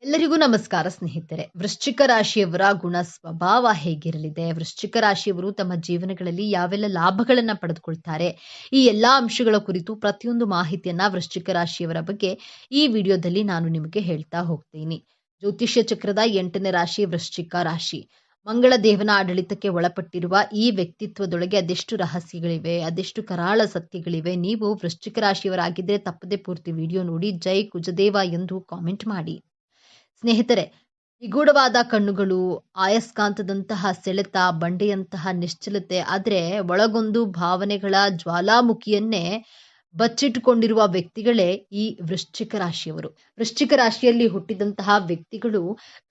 ಎಲ್ಲರಿಗೂ ನಮಸ್ಕಾರ ಸ್ನೇಹಿತರೆ. ವೃಶ್ಚಿಕ ರಾಶಿಯವರ ಗುಣ ಸ್ವಭಾವ ಹೇಗಿರಲಿದೆ? ವೃಶ್ಚಿಕ ರಾಶಿಯವರು ತಮ್ಮ ಜೀವನಗಳಲ್ಲಿ ಯಾವೆಲ್ಲ ಲಾಭಗಳನ್ನ ಪಡೆದುಕೊಳ್ತಾರೆ? ಈ ಎಲ್ಲಾ ಅಂಶಗಳ ಕುರಿತು ಪ್ರತಿಯೊಂದು ಮಾಹಿತಿಯನ್ನ ವೃಶ್ಚಿಕ ರಾಶಿಯವರ ಬಗ್ಗೆ ಈ ವಿಡಿಯೋದಲ್ಲಿ ನಾನು ನಿಮಗೆ ಹೇಳ್ತಾ ಹೋಗ್ತೀನಿ. ಜ್ಯೋತಿಷ್ಯ ಚಕ್ರದ 8ನೇ ರಾಶಿ ವೃಶ್ಚಿಕ ರಾಶಿ. ಮಂಗಳ ದೇವನ ಆಡಳಿತಕ್ಕೆ ಒಳಪಟ್ಟಿರುವ ಈ ವ್ಯಕ್ತಿತ್ವದೊಳಗೆ ಅದೆಷ್ಟು ರಹಸ್ಯಗಳಿವೆ, ಅದೆಷ್ಟು ಕರಾಳ ಸತ್ಯಗಳಿವೆ. ನೀವು ವೃಶ್ಚಿಕ ರಾಶಿಯವರಾಗಿದ್ದರೆ ತಪ್ಪದೆ ಪೂರ್ತಿ ವಿಡಿಯೋ ನೋಡಿ ಜೈ ಕುಜದೇವ ಎಂದು ಕಾಮೆಂಟ್ ಮಾಡಿ. ಸ್ನೇಹಿತರೆ, ನಿಗೂಢವಾದ ಕಣ್ಣುಗಳು, ಆಯಸ್ಕಾಂತದಂತಹ ಸೆಳೆತ, ಬಂಡೆಯಂತಹ ನಿಶ್ಚಲತೆ, ಆದ್ರೆ ಒಳಗೊಂದು ಭಾವನೆಗಳ ಜ್ವಾಲಾಮುಖಿಯನ್ನೇ ಬಚ್ಚಿಟ್ಟುಕೊಂಡಿರುವ ವ್ಯಕ್ತಿಗಳೇ ಈ ವೃಶ್ಚಿಕ ರಾಶಿಯವರು. ವೃಶ್ಚಿಕ ರಾಶಿಯಲ್ಲಿ ಹುಟ್ಟಿದಂತಹ ವ್ಯಕ್ತಿಗಳು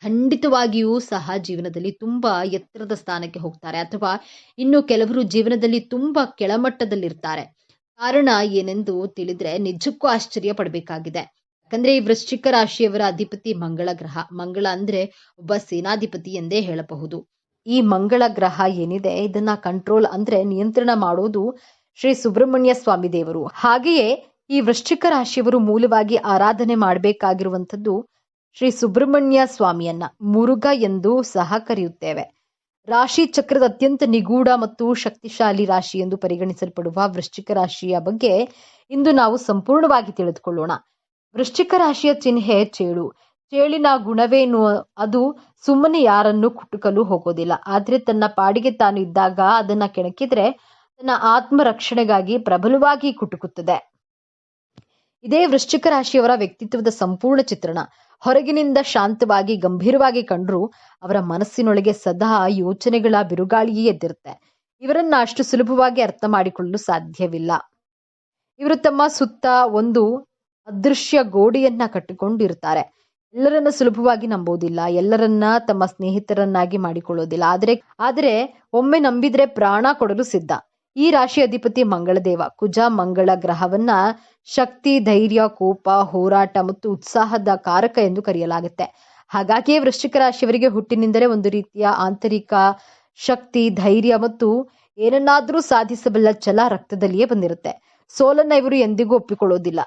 ಖಂಡಿತವಾಗಿಯೂ ಸಹ ಜೀವನದಲ್ಲಿ ತುಂಬಾ ಎತ್ತರದ ಸ್ಥಾನಕ್ಕೆ ಹೋಗ್ತಾರೆ, ಅಥವಾ ಇನ್ನು ಕೆಲವರು ಜೀವನದಲ್ಲಿ ತುಂಬಾ ಕೆಳಮಟ್ಟದಲ್ಲಿರ್ತಾರೆ. ಕಾರಣ ಏನೆಂದು ತಿಳಿದ್ರೆ ನಿಜಕ್ಕೂ ಆಶ್ಚರ್ಯ ಪಡಬೇಕಾಗಿದೆ. ಯಾಕಂದ್ರೆ ಈ ವೃಶ್ಚಿಕ ರಾಶಿಯವರ ಅಧಿಪತಿ ಮಂಗಳ ಗ್ರಹ. ಮಂಗಳ ಅಂದ್ರೆ ಒಬ್ಬ ಸೇನಾಧಿಪತಿ ಎಂದೇ ಹೇಳಬಹುದು. ಈ ಮಂಗಳ ಗ್ರಹ ಏನಿದೆ ಇದನ್ನ ಕಂಟ್ರೋಲ್ ಅಂದ್ರೆ ನಿಯಂತ್ರಣ ಮಾಡೋದು ಶ್ರೀ ಸುಬ್ರಹ್ಮಣ್ಯ ಸ್ವಾಮಿ ದೇವರು. ಹಾಗೆಯೇ ಈ ವೃಶ್ಚಿಕ ರಾಶಿಯವರು ಮೂಲವಾಗಿ ಆರಾಧನೆ ಮಾಡಬೇಕಾಗಿರುವಂತದ್ದು ಶ್ರೀ ಸುಬ್ರಹ್ಮಣ್ಯ ಸ್ವಾಮಿಯನ್ನ ಮುರುಘ ಎಂದು ಸಹ ಕರೆಯುತ್ತೇವೆ. ರಾಶಿ ಚಕ್ರದ ಅತ್ಯಂತ ನಿಗೂಢ ಮತ್ತು ಶಕ್ತಿಶಾಲಿ ರಾಶಿ ಎಂದು ಪರಿಗಣಿಸಲ್ಪಡುವ ವೃಶ್ಚಿಕ ರಾಶಿಯ ಬಗ್ಗೆ ಇಂದು ನಾವು ಸಂಪೂರ್ಣವಾಗಿ ತಿಳಿದುಕೊಳ್ಳೋಣ. ವೃಶ್ಚಿಕ ರಾಶಿಯ ಚಿಹ್ನೆ ಚೇಳು. ಚೇಳಿನ ಗುಣವೇನು? ಅದು ಸುಮ್ಮನೆ ಯಾರನ್ನು ಕುಟುಕಲು ಹೋಗೋದಿಲ್ಲ. ಆದ್ರೆ ತನ್ನ ಪಾಡಿಗೆ ತಾನು ಇದ್ದಾಗ ಅದನ್ನ ಕೆಣಕಿದ್ರೆ ತನ್ನ ಆತ್ಮ ರಕ್ಷಣೆಗಾಗಿ ಪ್ರಬಲವಾಗಿ ಕುಟುಕುತ್ತದೆ. ಇದೇ ವೃಶ್ಚಿಕ ರಾಶಿಯವರ ವ್ಯಕ್ತಿತ್ವದ ಸಂಪೂರ್ಣ ಚಿತ್ರಣ. ಹೊರಗಿನಿಂದ ಶಾಂತವಾಗಿ ಗಂಭೀರವಾಗಿ ಕಂಡ್ರು ಅವರ ಮನಸ್ಸಿನೊಳಗೆ ಸದಾ ಯೋಚನೆಗಳ ಬಿರುಗಾಳಿಯೇ ಎದ್ದಿರುತ್ತೆ. ಇವರನ್ನ ಅಷ್ಟು ಸುಲಭವಾಗಿ ಅರ್ಥ ಮಾಡಿಕೊಳ್ಳಲು ಸಾಧ್ಯವಿಲ್ಲ. ಇವರು ತಮ್ಮ ಸುತ್ತ ಒಂದು ಅದೃಶ್ಯ ಗೋಡೆಯನ್ನ ಕಟ್ಟಿಕೊಂಡಿರ್ತಾರೆ. ಎಲ್ಲರನ್ನ ಸುಲಭವಾಗಿ ನಂಬೋದಿಲ್ಲ, ಎಲ್ಲರನ್ನ ತಮ್ಮ ಸ್ನೇಹಿತರನ್ನಾಗಿ ಮಾಡಿಕೊಳ್ಳೋದಿಲ್ಲ. ಆದರೆ ಒಮ್ಮೆ ನಂಬಿದ್ರೆ ಪ್ರಾಣ ಕೊಡಲು ಸಿದ್ಧ. ಈ ರಾಶಿ ಅಧಿಪತಿ ಮಂಗಳದೇವ. ಕುಜ ಮಂಗಳ ಗ್ರಹವನ್ನ ಶಕ್ತಿ, ಧೈರ್ಯ, ಕೋಪ, ಹೋರಾಟ ಮತ್ತು ಉತ್ಸಾಹದ ಕಾರಕ ಎಂದು ಕರೆಯಲಾಗುತ್ತೆ. ಹಾಗಾಗಿಯೇ ವೃಶ್ಚಿಕ ರಾಶಿಯವರಿಗೆ ಹುಟ್ಟಿನಿಂದಲೇ ಒಂದು ರೀತಿಯ ಆಂತರಿಕ ಶಕ್ತಿ, ಧೈರ್ಯ ಮತ್ತು ಏನನ್ನಾದ್ರೂ ಸಾಧಿಸಬಲ್ಲ ಛಲ ರಕ್ತದಲ್ಲಿಯೇ ಬಂದಿರುತ್ತೆ. ಸೋಲನ್ನ ಇವರು ಎಂದಿಗೂ ಒಪ್ಪಿಕೊಳ್ಳೋದಿಲ್ಲ.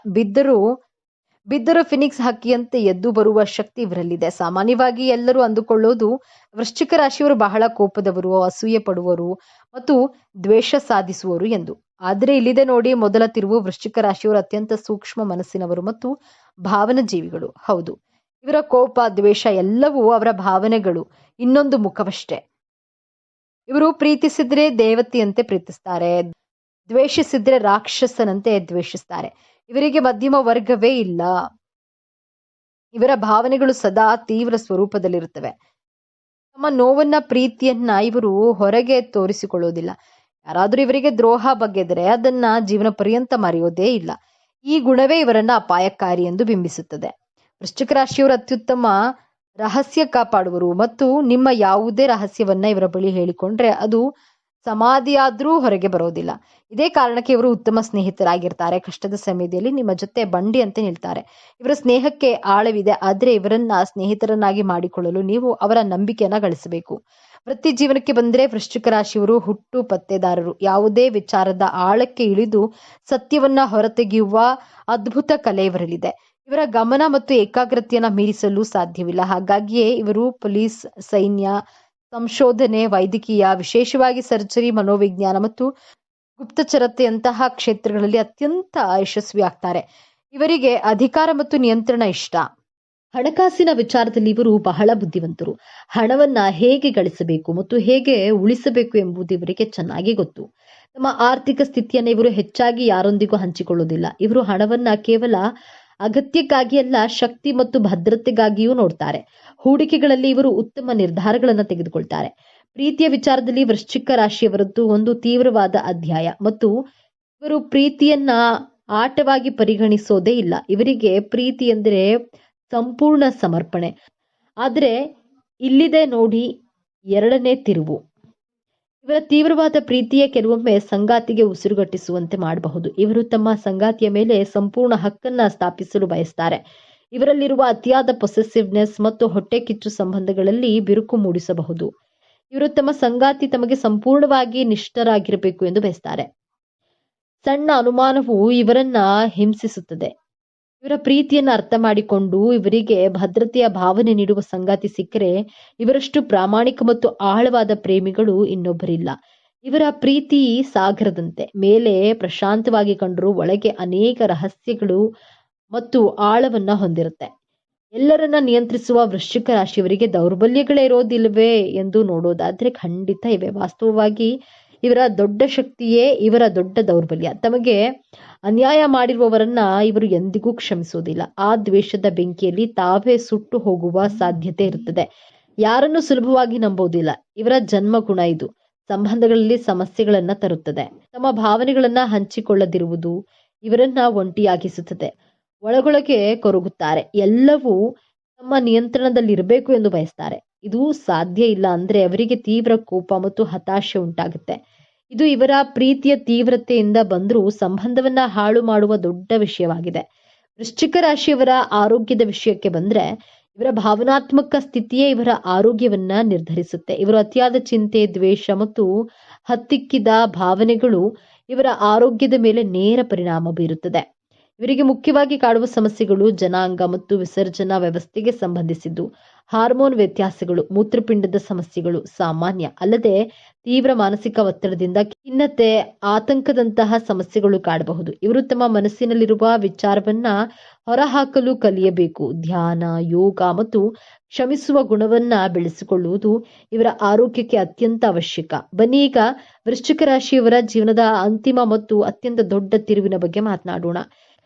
ಬಿದ್ದರೂ ಫಿನಿಕ್ಸ್ ಹಕ್ಕಿಯಂತೆ ಎದ್ದು ಬರುವ ಶಕ್ತಿ ಇವರಲ್ಲಿದೆ. ಸಾಮಾನ್ಯವಾಗಿ ಎಲ್ಲರೂ ಅಂದುಕೊಳ್ಳೋದು ವೃಶ್ಚಿಕ ರಾಶಿಯವರು ಬಹಳ ಕೋಪದವರು, ಅಸೂಯೆ ಪಡುವರು ಮತ್ತು ದ್ವೇಷ ಸಾಧಿಸುವರು ಎಂದು. ಆದರೆ ಇಲ್ಲಿದೆ ನೋಡಿ ಮೊದಲ ತಿರುವು. ವೃಶ್ಚಿಕ ರಾಶಿಯವರು ಅತ್ಯಂತ ಸೂಕ್ಷ್ಮ ಮನಸ್ಸಿನವರು ಮತ್ತು ಭಾವನಾ ಜೀವಿಗಳು. ಹೌದು, ಇವರ ಕೋಪ, ದ್ವೇಷ ಎಲ್ಲವೂ ಅವರ ಭಾವನೆಗಳು ಇನ್ನೊಂದು ಮುಖವಷ್ಟೇ. ಇವರು ಪ್ರೀತಿಸಿದ್ರೆ ದೇವತೆಯಂತೆ ಪ್ರೀತಿಸ್ತಾರೆ, ದ್ವೇಷಿಸಿದ್ರೆ ರಾಕ್ಷಸನಂತೆ ದ್ವೇಷಿಸ್ತಾರೆ. ಇವರಿಗೆ ಮಧ್ಯಮ ವರ್ಗವೇ ಇಲ್ಲ. ಇವರ ಭಾವನೆಗಳು ಸದಾ ತೀವ್ರ ಸ್ವರೂಪದಲ್ಲಿರುತ್ತವೆ. ತಮ್ಮ ನೋವನ್ನ, ಪ್ರೀತಿಯನ್ನ ಇವರು ಹೊರಗೆ ತೋರಿಸಿಕೊಳ್ಳೋದಿಲ್ಲ. ಯಾರಾದ್ರೂ ಇವರಿಗೆ ದ್ರೋಹ ಬಗೆದರೆ ಅದನ್ನ ಜೀವನ ಪರ್ಯಂತ ಮರೆಯೋದೇ ಇಲ್ಲ. ಈ ಗುಣವೇ ಇವರನ್ನ ಅಪಾಯಕಾರಿ ಎಂದು ಬಿಂಬಿಸುತ್ತದೆ. ವೃಶ್ಚಿಕ ರಾಶಿಯವರು ಅತ್ಯುತ್ತಮ ರಹಸ್ಯ ಕಾಪಾಡುವರು ಮತ್ತು ನಿಮ್ಮ ಯಾವುದೇ ರಹಸ್ಯವನ್ನ ಇವರ ಬಳಿ ಹೇಳಿಕೊಂಡ್ರೆ ಅದು ಸಮಾಧಿಯಾದ್ರೂ ಹೊರಗೆ ಬರೋದಿಲ್ಲ. ಇದೇ ಕಾರಣಕ್ಕೆ ಇವರು ಉತ್ತಮ ಸ್ನೇಹಿತರಾಗಿರ್ತಾರೆ. ಕಷ್ಟದ ಸಮಯದಲ್ಲಿ ನಿಮ್ಮ ಜೊತೆ ಬಂಡಿ ಅಂತ ನಿಲ್ತಾರೆ. ಇವರ ಸ್ನೇಹಕ್ಕೆ ಆಳವಿದೆ, ಆದ್ರೆ ಇವರನ್ನ ಸ್ನೇಹಿತರನ್ನಾಗಿ ಮಾಡಿಕೊಳ್ಳಲು ನೀವು ಅವರ ನಂಬಿಕೆಯನ್ನ ಗಳಿಸಬೇಕು. ವೃತ್ತಿ ಜೀವನಕ್ಕೆ ಬಂದ್ರೆ ವೃಶ್ಚಿಕ ರಾಶಿಯವರು ಹುಟ್ಟು ಪತ್ತೆದಾರರು. ಯಾವುದೇ ವಿಚಾರದ ಆಳಕ್ಕೆ ಇಳಿದು ಸತ್ಯವನ್ನ ಹೊರತೆಗೆಯುವ ಅದ್ಭುತ ಕಲೆ ಇವರಲ್ಲಿದೆ. ಇವರ ಗಮನ ಮತ್ತು ಏಕಾಗ್ರತೆಯನ್ನ ಮೀರಿಸಲು ಸಾಧ್ಯವಿಲ್ಲ. ಹಾಗಾಗಿಯೇ ಇವರು ಪೊಲೀಸ್, ಸೈನ್ಯ, ಸಂಶೋಧನೆ, ವೈದ್ಯಕೀಯ, ವಿಶೇಷವಾಗಿ ಸರ್ಜರಿ, ಮನೋವಿಜ್ಞಾನ ಮತ್ತು ಗುಪ್ತಚರತೆಯಂತಹ ಕ್ಷೇತ್ರಗಳಲ್ಲಿ ಅತ್ಯಂತ ಯಶಸ್ವಿ ಆಗ್ತಾರೆ. ಇವರಿಗೆ ಅಧಿಕಾರ ಮತ್ತು ನಿಯಂತ್ರಣ ಇಷ್ಟ. ಹಣಕಾಸಿನ ವಿಚಾರದಲ್ಲಿ ಇವರು ಬಹಳ ಬುದ್ಧಿವಂತರು. ಹಣವನ್ನ ಹೇಗೆ ಗಳಿಸಬೇಕು ಮತ್ತು ಹೇಗೆ ಉಳಿಸಬೇಕು ಎಂಬುದು ಇವರಿಗೆ ಚೆನ್ನಾಗಿ ಗೊತ್ತು. ತಮ್ಮ ಆರ್ಥಿಕ ಸ್ಥಿತಿಯನ್ನು ಇವರು ಹೆಚ್ಚಾಗಿ ಯಾರೊಂದಿಗೂ ಹಂಚಿಕೊಳ್ಳುವುದಿಲ್ಲ. ಇವರು ಹಣವನ್ನ ಕೇವಲ ಅಗತ್ಯಕ್ಕಾಗಿ ಅಲ್ಲ, ಶಕ್ತಿ ಮತ್ತು ಭದ್ರತೆಗಾಗಿಯೂ ನೋಡ್ತಾರೆ. ಹೂಡಿಕೆಗಳಲ್ಲಿ ಇವರು ಉತ್ತಮ ನಿರ್ಧಾರಗಳನ್ನು ತೆಗೆದುಕೊಳ್ತಾರೆ. ಪ್ರೀತಿಯ ವಿಚಾರದಲ್ಲಿ ವೃಶ್ಚಿಕ ರಾಶಿಯವರದ್ದು ಒಂದು ತೀವ್ರವಾದ ಅಧ್ಯಾಯ ಮತ್ತು ಇವರು ಪ್ರೀತಿಯನ್ನ ಆಟವಾಗಿ ಪರಿಗಣಿಸೋದೇ ಇಲ್ಲ. ಇವರಿಗೆ ಪ್ರೀತಿ ಎಂದರೆ ಸಂಪೂರ್ಣ ಸಮರ್ಪಣೆ. ಆದರೆ ಇಲ್ಲಿದೆ ನೋಡಿ ಎರಡನೇ ತಿರುವು. ಇವರ ತೀವ್ರವಾದ ಪ್ರೀತಿಯೇ ಕೆಲವೊಮ್ಮೆ ಸಂಗಾತಿಗೆ ಉಸಿರುಗಟ್ಟಿಸುವಂತೆ ಮಾಡಬಹುದು. ಇವರು ತಮ್ಮ ಸಂಗಾತಿಯ ಮೇಲೆ ಸಂಪೂರ್ಣ ಹಕ್ಕನ್ನ ಸ್ಥಾಪಿಸಲು ಬಯಸ್ತಾರೆ. ಇವರಲ್ಲಿರುವ ಅತಿಯಾದ ಪೊಸೆಸಿವ್ನೆಸ್ ಮತ್ತು ಹೊಟ್ಟೆ ಕಿಚ್ಚು ಸಂಬಂಧಗಳಲ್ಲಿ ಬಿರುಕು ಮೂಡಿಸಬಹುದು. ಇವರು ತಮ್ಮ ಸಂಗಾತಿ ತಮಗೆ ಸಂಪೂರ್ಣವಾಗಿ ನಿಷ್ಠರಾಗಿರಬೇಕು ಎಂದು ಬಯಸ್ತಾರೆ. ಸಣ್ಣ ಅನುಮಾನವು ಇವರನ್ನ ಹಿಂಸಿಸುತ್ತದೆ. ಇವರ ಪ್ರೀತಿಯನ್ನು ಅರ್ಥ ಮಾಡಿಕೊಂಡು ಇವರಿಗೆ ಭದ್ರತೆಯ ಭಾವನೆ ನೀಡುವ ಸಂಗಾತಿ ಸಿಕ್ಕರೆ ಇವರಷ್ಟು ಪ್ರಾಮಾಣಿಕ ಮತ್ತು ಆಳವಾದ ಪ್ರೇಮಿಗಳು ಇನ್ನೊಬ್ಬರಿಲ್ಲ. ಇವರ ಪ್ರೀತಿ ಸಾಗರದಂತೆ, ಮೇಲೆ ಪ್ರಶಾಂತವಾಗಿ ಕಂಡರೂ ಒಳಗೆ ಅನೇಕ ರಹಸ್ಯಗಳು ಮತ್ತು ಆಳವನ್ನ ಹೊಂದಿರುತ್ತೆ. ಎಲ್ಲರನ್ನ ನಿಯಂತ್ರಿಸುವ ವೃಶ್ಚಿಕ ರಾಶಿಯವರಿಗೆ ದೌರ್ಬಲ್ಯಗಳೇ ಇರೋದಿಲ್ವೇ ಎಂದು ನೋಡೋದಾದ್ರೆ ಖಂಡಿತ ಇವೆ. ವಾಸ್ತವವಾಗಿ ಇವರ ದೊಡ್ಡ ಶಕ್ತಿಯೇ ಇವರ ದೊಡ್ಡ ದೌರ್ಬಲ್ಯ. ತಮಗೆ ಅನ್ಯಾಯ ಮಾಡಿರುವವರನ್ನ ಇವರು ಎಂದಿಗೂ ಕ್ಷಮಿಸುವುದಿಲ್ಲ. ಆ ದ್ವೇಷದ ಬೆಂಕಿಯಲ್ಲಿ ತಾವೇ ಸುಟ್ಟು ಹೋಗುವ ಸಾಧ್ಯತೆ ಇರುತ್ತದೆ. ಯಾರನ್ನು ಸುಲಭವಾಗಿ ನಂಬೋದಿಲ್ಲ. ಇವರ ಜನ್ಮ ಗುಣ ಇದು. ಸಂಬಂಧಗಳಲ್ಲಿ ಸಮಸ್ಯೆಗಳನ್ನ ತರುತ್ತದೆ. ತಮ್ಮ ಭಾವನೆಗಳನ್ನ ಹಂಚಿಕೊಳ್ಳದಿರುವುದು ಇವರನ್ನ ಒಂಟಿಯಾಗಿಸುತ್ತದೆ. ಒಳಗೊಳಗೆ ಕೊರಗುತ್ತಾರೆ. ಎಲ್ಲವೂ ತಮ್ಮ ನಿಯಂತ್ರಣದಲ್ಲಿರಬೇಕು ಎಂದು ಬಯಸ್ತಾರೆ. ಇದು ಸಾಧ್ಯ ಇಲ್ಲ ಅಂದ್ರೆ ಅವರಿಗೆ ತೀವ್ರ ಕೋಪ ಮತ್ತು ಹತಾಶೆ ಉಂಟಾಗುತ್ತೆ. ಇದು ಇವರ ಪ್ರೀತಿಯ ತೀವ್ರತೆಯಿಂದ ಬಂದರೂ ಸಂಬಂಧವನ್ನ ಹಾಳು ಮಾಡುವ ದೊಡ್ಡ ವಿಷಯವಾಗಿದೆ. ವೃಶ್ಚಿಕ ರಾಶಿಯವರ ಆರೋಗ್ಯದ ವಿಷಯಕ್ಕೆ ಬಂದ್ರೆ ಇವರ ಭಾವನಾತ್ಮಕ ಸ್ಥಿತಿಯೇ ಇವರ ಆರೋಗ್ಯವನ್ನ ನಿರ್ಧರಿಸುತ್ತೆ. ಇವರು ಅತಿಯಾದ ಚಿಂತೆ, ದ್ವೇಷ ಮತ್ತು ಹತ್ತಿಕ್ಕಿದ ಭಾವನೆಗಳು ಇವರ ಆರೋಗ್ಯದ ಮೇಲೆ ನೇರ ಪರಿಣಾಮ ಬೀರುತ್ತದೆ. ಇವರಿಗೆ ಮುಖ್ಯವಾಗಿ ಕಾಡುವ ಸಮಸ್ಯೆಗಳು ಜನಾಂಗ ಮತ್ತು ವಿಸರ್ಜನಾ ವ್ಯವಸ್ಥೆಗೆ ಸಂಬಂಧಿಸಿದ್ದು. ಹಾರ್ಮೋನ್ ವ್ಯತ್ಯಾಸಗಳು, ಮೂತ್ರಪಿಂಡದ ಸಮಸ್ಯೆಗಳು ಸಾಮಾನ್ಯ. ಅಲ್ಲದೆ ತೀವ್ರ ಮಾನಸಿಕ ಒತ್ತಡದಿಂದ ಖಿನ್ನತೆ, ಆತಂಕದಂತಹ ಸಮಸ್ಯೆಗಳು ಕಾಡಬಹುದು. ಇವರು ತಮ್ಮ ಮನಸ್ಸಿನಲ್ಲಿರುವ ವಿಚಾರವನ್ನ ಹೊರಹಾಕಲು ಕಲಿಯಬೇಕು. ಧ್ಯಾನ, ಯೋಗ ಮತ್ತು ಕ್ಷಮಿಸುವ ಗುಣವನ್ನ ಬೆಳೆಸಿಕೊಳ್ಳುವುದು ಇವರ ಆರೋಗ್ಯಕ್ಕೆ ಅತ್ಯಂತ ಅವಶ್ಯಕ. ಬನ್ನಿ ಈಗ ವೃಶ್ಚಿಕ ರಾಶಿಯವರ ಜೀವನದ ಅಂತಿಮ ಮತ್ತು ಅತ್ಯಂತ ದೊಡ್ಡ ತಿರುವಿನ ಬಗ್ಗೆ ಮಾತನಾಡೋಣ.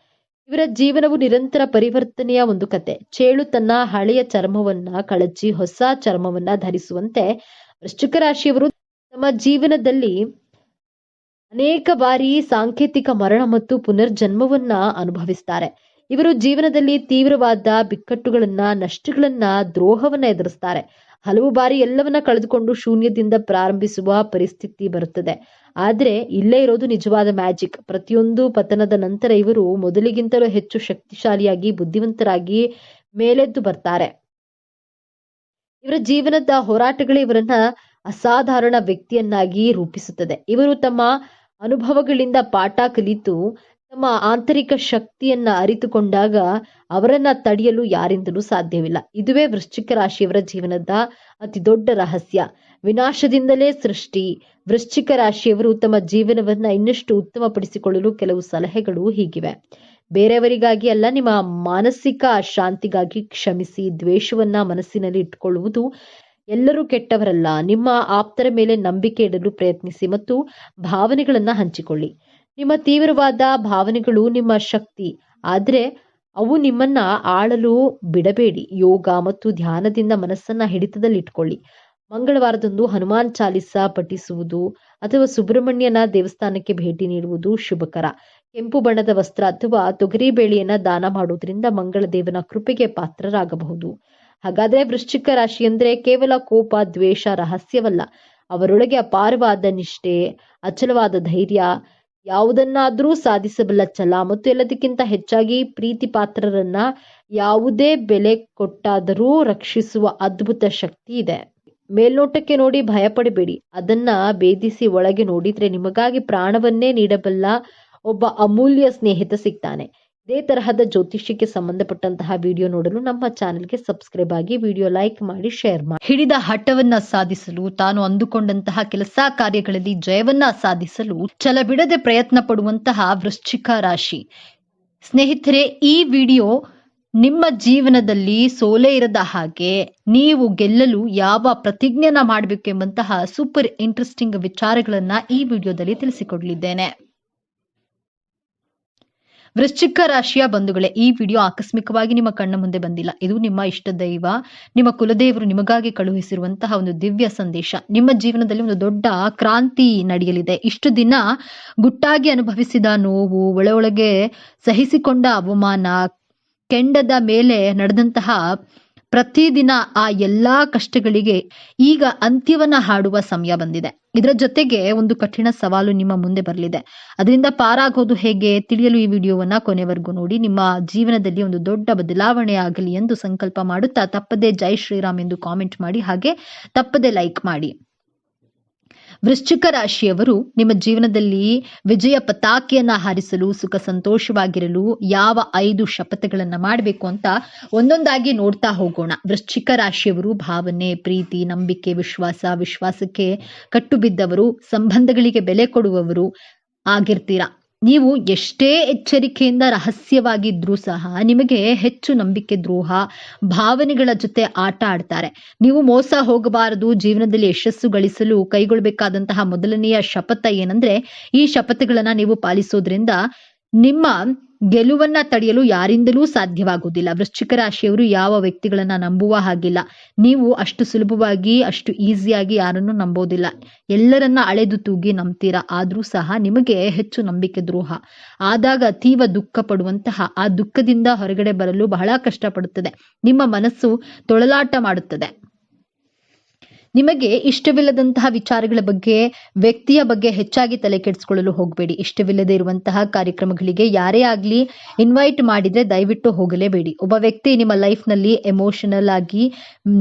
ಇವರ ಜೀವನವು ನಿರಂತರ ಪರಿವರ್ತನೆಯ ಒಂದು ಕತೆ. ಚೇಳು ತನ್ನ ಹಳೆಯ ಚರ್ಮವನ್ನ ಕಳಚಿ ಹೊಸ ಚರ್ಮವನ್ನ ಧರಿಸುವಂತೆ ವೃಶ್ಚಿಕ ರಾಶಿಯವರು ತಮ್ಮ ಜೀವನದಲ್ಲಿ ಅನೇಕ ಬಾರಿ ಸಾಂಕೇತಿಕ ಮರಣ ಮತ್ತು ಪುನರ್ಜನ್ಮವನ್ನ ಅನುಭವಿಸ್ತಾರೆ. ಇವರು ಜೀವನದಲ್ಲಿ ತೀವ್ರವಾದ ಬಿಕ್ಕಟ್ಟುಗಳನ್ನ, ನಷ್ಟಗಳನ್ನ, ದ್ರೋಹವನ್ನ ಎದುರಿಸ್ತಾರೆ. ಹಲವು ಬಾರಿ ಎಲ್ಲವನ್ನ ಕಳೆದುಕೊಂಡು ಶೂನ್ಯದಿಂದ ಪ್ರಾರಂಭಿಸುವ ಪರಿಸ್ಥಿತಿ ಬರುತ್ತದೆ. ಆದ್ರೆ ಇಲ್ಲೇ ಇರೋದು ನಿಜವಾದ ಮ್ಯಾಜಿಕ್. ಪ್ರತಿಯೊಂದು ಪತನದ ನಂತರ ಇವರು ಮೊದಲಿಗಿಂತಲೂ ಹೆಚ್ಚು ಶಕ್ತಿಶಾಲಿಯಾಗಿ, ಬುದ್ಧಿವಂತರಾಗಿ ಮೇಲೆದ್ದು ಬರ್ತಾರೆ. ಇವರ ಜೀವನದ ಹೋರಾಟಗಳೇ ಇವರನ್ನ ಅಸಾಧಾರಣ ವ್ಯಕ್ತಿಯನ್ನಾಗಿ ರೂಪಿಸುತ್ತದೆ. ಇವರು ತಮ್ಮ ಅನುಭವಗಳಿಂದ ಪಾಠ ಕಲಿತು ತಮ್ಮ ಆಂತರಿಕ ಶಕ್ತಿಯನ್ನ ಅರಿತುಕೊಂಡಾಗ ಅವರನ್ನ ತಡೆಯಲು ಯಾರಿಂದಲೂ ಸಾಧ್ಯವಿಲ್ಲ. ಇದುವೇ ವೃಶ್ಚಿಕ ರಾಶಿಯವರ ಜೀವನದ ಅತಿ ದೊಡ್ಡ ರಹಸ್ಯ. ವಿನಾಶದಿಂದಲೇ ಸೃಷ್ಟಿ. ವೃಶ್ಚಿಕ ರಾಶಿಯವರು ತಮ್ಮ ಜೀವನವನ್ನ ಇನ್ನಷ್ಟು ಉತ್ತಮಪಡಿಸಿಕೊಳ್ಳಲು ಕೆಲವು ಸಲಹೆಗಳು ಹೀಗಿವೆ. ಬೇರೆಯವರಿಗಾಗಿ ಅಲ್ಲ, ನಿಮ್ಮ ಮಾನಸಿಕ ಶಾಂತಿಗಾಗಿ ಕ್ಷಮಿಸಿ. ದ್ವೇಷವನ್ನ ಮನಸ್ಸಿನಲ್ಲಿ ಇಟ್ಟುಕೊಳ್ಳುವುದು. ಎಲ್ಲರೂ ಕೆಟ್ಟವರಲ್ಲ. ನಿಮ್ಮ ಆಪ್ತರ ಮೇಲೆ ನಂಬಿಕೆ ಇಡಲು ಪ್ರಯತ್ನಿಸಿ ಮತ್ತು ಭಾವನೆಗಳನ್ನ ಹಂಚಿಕೊಳ್ಳಿ. ನಿಮ್ಮ ತೀವ್ರವಾದ ಭಾವನೆಗಳು ನಿಮ್ಮ ಶಕ್ತಿ, ಆದ್ರೆ ಅವು ನಿಮ್ಮನ್ನ ಆಳಲು ಬಿಡಬೇಡಿ. ಯೋಗ ಮತ್ತು ಧ್ಯಾನದಿಂದ ಮನಸ್ಸನ್ನ ಹಿಡಿತದಲ್ಲಿ ಇಟ್ಕೊಳ್ಳಿ. ಮಂಗಳವಾರದಂದು ಹನುಮಾನ್ ಚಾಲಿಸ ಪಠಿಸುವುದು ಅಥವಾ ಸುಬ್ರಹ್ಮಣ್ಯನ ದೇವಸ್ಥಾನಕ್ಕೆ ಭೇಟಿ ನೀಡುವುದು ಶುಭಕರ. ಕೆಂಪು ಬಣ್ಣದ ವಸ್ತ್ರ ಅಥವಾ ತೊಗರಿ ಬೇಳೆಯನ್ನ ದಾನ ಮಾಡುವುದರಿಂದ ಮಂಗಳ ದೇವನ ಕೃಪೆಗೆ ಪಾತ್ರರಾಗಬಹುದು. ಹಾಗಾದ್ರೆ ವೃಶ್ಚಿಕ ರಾಶಿ ಅಂದ್ರೆ ಕೇವಲ ಕೋಪ, ದ್ವೇಷ, ರಹಸ್ಯವಲ್ಲ. ಅವರೊಳಗೆ ಅಪಾರವಾದ ನಿಷ್ಠೆ, ಅಚಲವಾದ ಧೈರ್ಯ, ಯಾವುದನ್ನಾದ್ರೂ ಸಾಧಿಸಬಲ್ಲ ಛಲ ಮತ್ತು ಎಲ್ಲದಕ್ಕಿಂತ ಹೆಚ್ಚಾಗಿ ಪ್ರೀತಿ ಪಾತ್ರರನ್ನ ಯಾವುದೇ ಬೆಲೆ ಕೊಟ್ಟಾದರೂ ರಕ್ಷಿಸುವ ಅದ್ಭುತ ಶಕ್ತಿ ಇದೆ. ಮೇಲ್ನೋಟಕ್ಕೆ ನೋಡಿ ಭಯಪಡಬೇಡಿ. ಅದನ್ನ ಭೇದಿಸಿ ಒಳಗೆ ನೋಡಿದ್ರೆ ನಿಮಗಾಗಿ ಪ್ರಾಣವನ್ನೇ ನೀಡಬಲ್ಲ ಒಬ್ಬ ಅಮೂಲ್ಯ ಸ್ನೇಹಿತ ಸಿಗ್ತಾನೆ. ಇದೇ ತರಹದ ಜ್ಯೋತಿಷ್ಯಕ್ಕೆ ಸಂಬಂಧಪಟ್ಟಂತಹ ವಿಡಿಯೋ ನೋಡಲು ನಮ್ಮ ಚಾನೆಲ್ಗೆ ಸಬ್ಸ್ಕ್ರೈಬ್ ಆಗಿ, ವಿಡಿಯೋ ಲೈಕ್ ಮಾಡಿ, ಶೇರ್ ಮಾಡಿ. ಹಿಡಿದ ಹಠವನ್ನ ಸಾಧಿಸಲು, ತಾನು ಅಂದುಕೊಂಡಂತಹ ಕೆಲಸ ಕಾರ್ಯಗಳಲ್ಲಿ ಜಯವನ್ನ ಸಾಧಿಸಲು ಛಲ ಬಿಡದೆ ಪ್ರಯತ್ನ ಪಡುವಂತಹ ವೃಶ್ಚಿಕ ರಾಶಿ ಸ್ನೇಹಿತರೆ, ಈ ವಿಡಿಯೋ ನಿಮ್ಮ ಜೀವನದಲ್ಲಿ ಸೋಲೆ ಇರದ ಹಾಗೆ ನೀವು ಗೆಲ್ಲಲು ಯಾವ ಪ್ರತಿಜ್ಞೆನ ಮಾಡಬೇಕು ಎಂಬಂತಹ ಸೂಪರ್ ಇಂಟ್ರೆಸ್ಟಿಂಗ್ ವಿಚಾರಗಳನ್ನ ಈ ವಿಡಿಯೋದಲ್ಲಿ ತಿಳಿಸಿಕೊಡಲಿದ್ದೇನೆ. ವೃಶ್ಚಿಕ ರಾಶಿಯ ಬಂಧುಗಳೇ, ಈ ವಿಡಿಯೋ ಆಕಸ್ಮಿಕವಾಗಿ ನಿಮ್ಮ ಕಣ್ಣ ಮುಂದೆ ಬಂದಿಲ್ಲ. ಇದು ನಿಮ್ಮ ಇಷ್ಟ ದೈವ, ನಿಮ್ಮ ಕುಲದೇವರು ನಿಮಗಾಗಿ ಕಳುಹಿಸಿರುವಂತಹ ಒಂದು ದಿವ್ಯ ಸಂದೇಶ. ನಿಮ್ಮ ಜೀವನದಲ್ಲಿ ಒಂದು ದೊಡ್ಡ ಕ್ರಾಂತಿ ನಡೆಯಲಿದೆ. ಇಷ್ಟು ದಿನ ಗುಟ್ಟಾಗಿ ಅನುಭವಿಸಿದ ನೋವು, ಒಳಗೆ ಸಹಿಸಿಕೊಂಡ ಅವಮಾನ, ಕೆಂಡದ ಮೇಲೆ ನಡೆದಂತಹ ಪ್ರತಿದಿನ ಆ ಎಲ್ಲಾ ಕಷ್ಟಗಳಿಗೆ ಈಗ ಅಂತ್ಯವನ್ನ ಹಾಡುವ ಸಮಯ ಬಂದಿದೆ. ಇದರ ಜೊತೆಗೆ ಒಂದು ಕಠಿಣ ಸವಾಲು ನಿಮ್ಮ ಮುಂದೆ ಬರಲಿದೆ. ಅದರಿಂದ ಪಾರಾಗೋದು ಹೇಗೆ ತಿಳಿಯಲು ಈ ವಿಡಿಯೋವನ್ನ ಕೊನೆವರೆಗೂ ನೋಡಿ. ನಿಮ್ಮ ಜೀವನದಲ್ಲಿ ಒಂದು ದೊಡ್ಡ ಬದಲಾವಣೆ ಆಗಲಿ ಎಂದು ಸಂಕಲ್ಪ ಮಾಡುತ್ತಾ ತಪ್ಪದೇ ಜೈ ಶ್ರೀರಾಮ್ ಎಂದು ಕಾಮೆಂಟ್ ಮಾಡಿ, ಹಾಗೆ ತಪ್ಪದೇ ಲೈಕ್ ಮಾಡಿ. ವೃಶ್ಚಿಕ ರಾಶಿಯವರು ನಿಮ್ಮ ಜೀವನದಲ್ಲಿ ವಿಜಯ ಪತಾಕೆಯನ್ನ ಹಾರಿಸಲು ಸುಖ ಸಂತೋಷವಾಗಿರಲು ಯಾವ 5 ಶಪಥಗಳನ್ನ ಮಾಡಬೇಕು ಅಂತ ಒಂದೊಂದಾಗಿ ನೋಡ್ತಾ ಹೋಗೋಣ. ವೃಶ್ಚಿಕ ರಾಶಿಯವರು ಭಾವನೆ, ಪ್ರೀತಿ, ನಂಬಿಕೆ, ವಿಶ್ವಾಸಕ್ಕೆ ಕಟ್ಟು ಬಿದ್ದವರು, ಸಂಬಂಧಗಳಿಗೆ ಬೆಲೆ ಕೊಡುವವರು ಆಗಿರ್ತೀರಾ. ನೀವು ಎಷ್ಟೇ ಎಚ್ಚರಿಕೆಯಿಂದ ರಹಸ್ಯವಾಗಿದ್ರೂ ಸಹ ನಿಮಗೆ ಹೆಚ್ಚು ನಂಬಿಕೆ ದ್ರೋಹ ಭಾವನೆಗಳ ಜೊತೆ ಆಟ ಆಡ್ತಾರೆ. ನೀವು ಮೋಸ ಹೋಗಬಾರದು, ಜೀವನದಲ್ಲಿ ಯಶಸ್ಸು ಗಳಿಸಲು ಕೈಗೊಳ್ಳಬೇಕಾದಂತಹ ಮೊದಲನೆಯ ಶಪಥ ಏನಂದ್ರೆ, ಈ ಶಪಥಗಳನ್ನ ನೀವು ಪಾಲಿಸೋದ್ರಿಂದ ನಿಮ್ಮ ಗೆಲುವನ್ನ ತಡೆಯಲು ಯಾರಿಂದಲೂ ಸಾಧ್ಯವಾಗುವುದಿಲ್ಲ. ವೃಶ್ಚಿಕ ರಾಶಿಯವರು ಯಾವ ವ್ಯಕ್ತಿಗಳನ್ನ ನಂಬುವ ಹಾಗಿಲ್ಲ. ನೀವು ಅಷ್ಟು ಸುಲಭವಾಗಿ ಅಷ್ಟು ಈಸಿಯಾಗಿ ಯಾರನ್ನು ನಂಬೋದಿಲ್ಲ. ಎಲ್ಲರನ್ನ ಅಳೆದು ತೂಗಿ ನಂಬ್ತೀರಾ. ಆದ್ರೂ ಸಹ ನಿಮಗೆ ಹೆಚ್ಚು ನಂಬಿಕೆ ದ್ರೋಹ ಆದಾಗ ಅತೀವ ದುಃಖ ಪಡುವಂತಹ, ಆ ದುಃಖದಿಂದ ಹೊರಗಡೆ ಬರಲು ಬಹಳ ಕಷ್ಟಪಡುತ್ತದೆ. ನಿಮ್ಮ ಮನಸ್ಸು ತೊಳಲಾಟ ಮಾಡುತ್ತದೆ. ನಿಮಗೆ ಇಷ್ಟವಿಲ್ಲದಂತಹ ವಿಚಾರಗಳ ಬಗ್ಗೆ, ವ್ಯಕ್ತಿಯ ಬಗ್ಗೆ ಹೆಚ್ಚಾಗಿ ತಲೆ ಕೆಡಿಸ್ಕೊಳ್ಳಲು ಹೋಗಬೇಡಿ. ಇಷ್ಟವಿಲ್ಲದೆ ಇರುವಂತಹ ಕಾರ್ಯಕ್ರಮಗಳಿಗೆ ಯಾರೇ ಆಗ್ಲಿ ಇನ್ವೈಟ್ ಮಾಡಿದ್ರೆ ದಯವಿಟ್ಟು ಹೋಗಲೇಬೇಡಿ. ಒಬ್ಬ ವ್ಯಕ್ತಿ ನಿಮ್ಮ ಲೈಫ್ ನಲ್ಲಿ ಎಮೋಷನಲ್ ಆಗಿ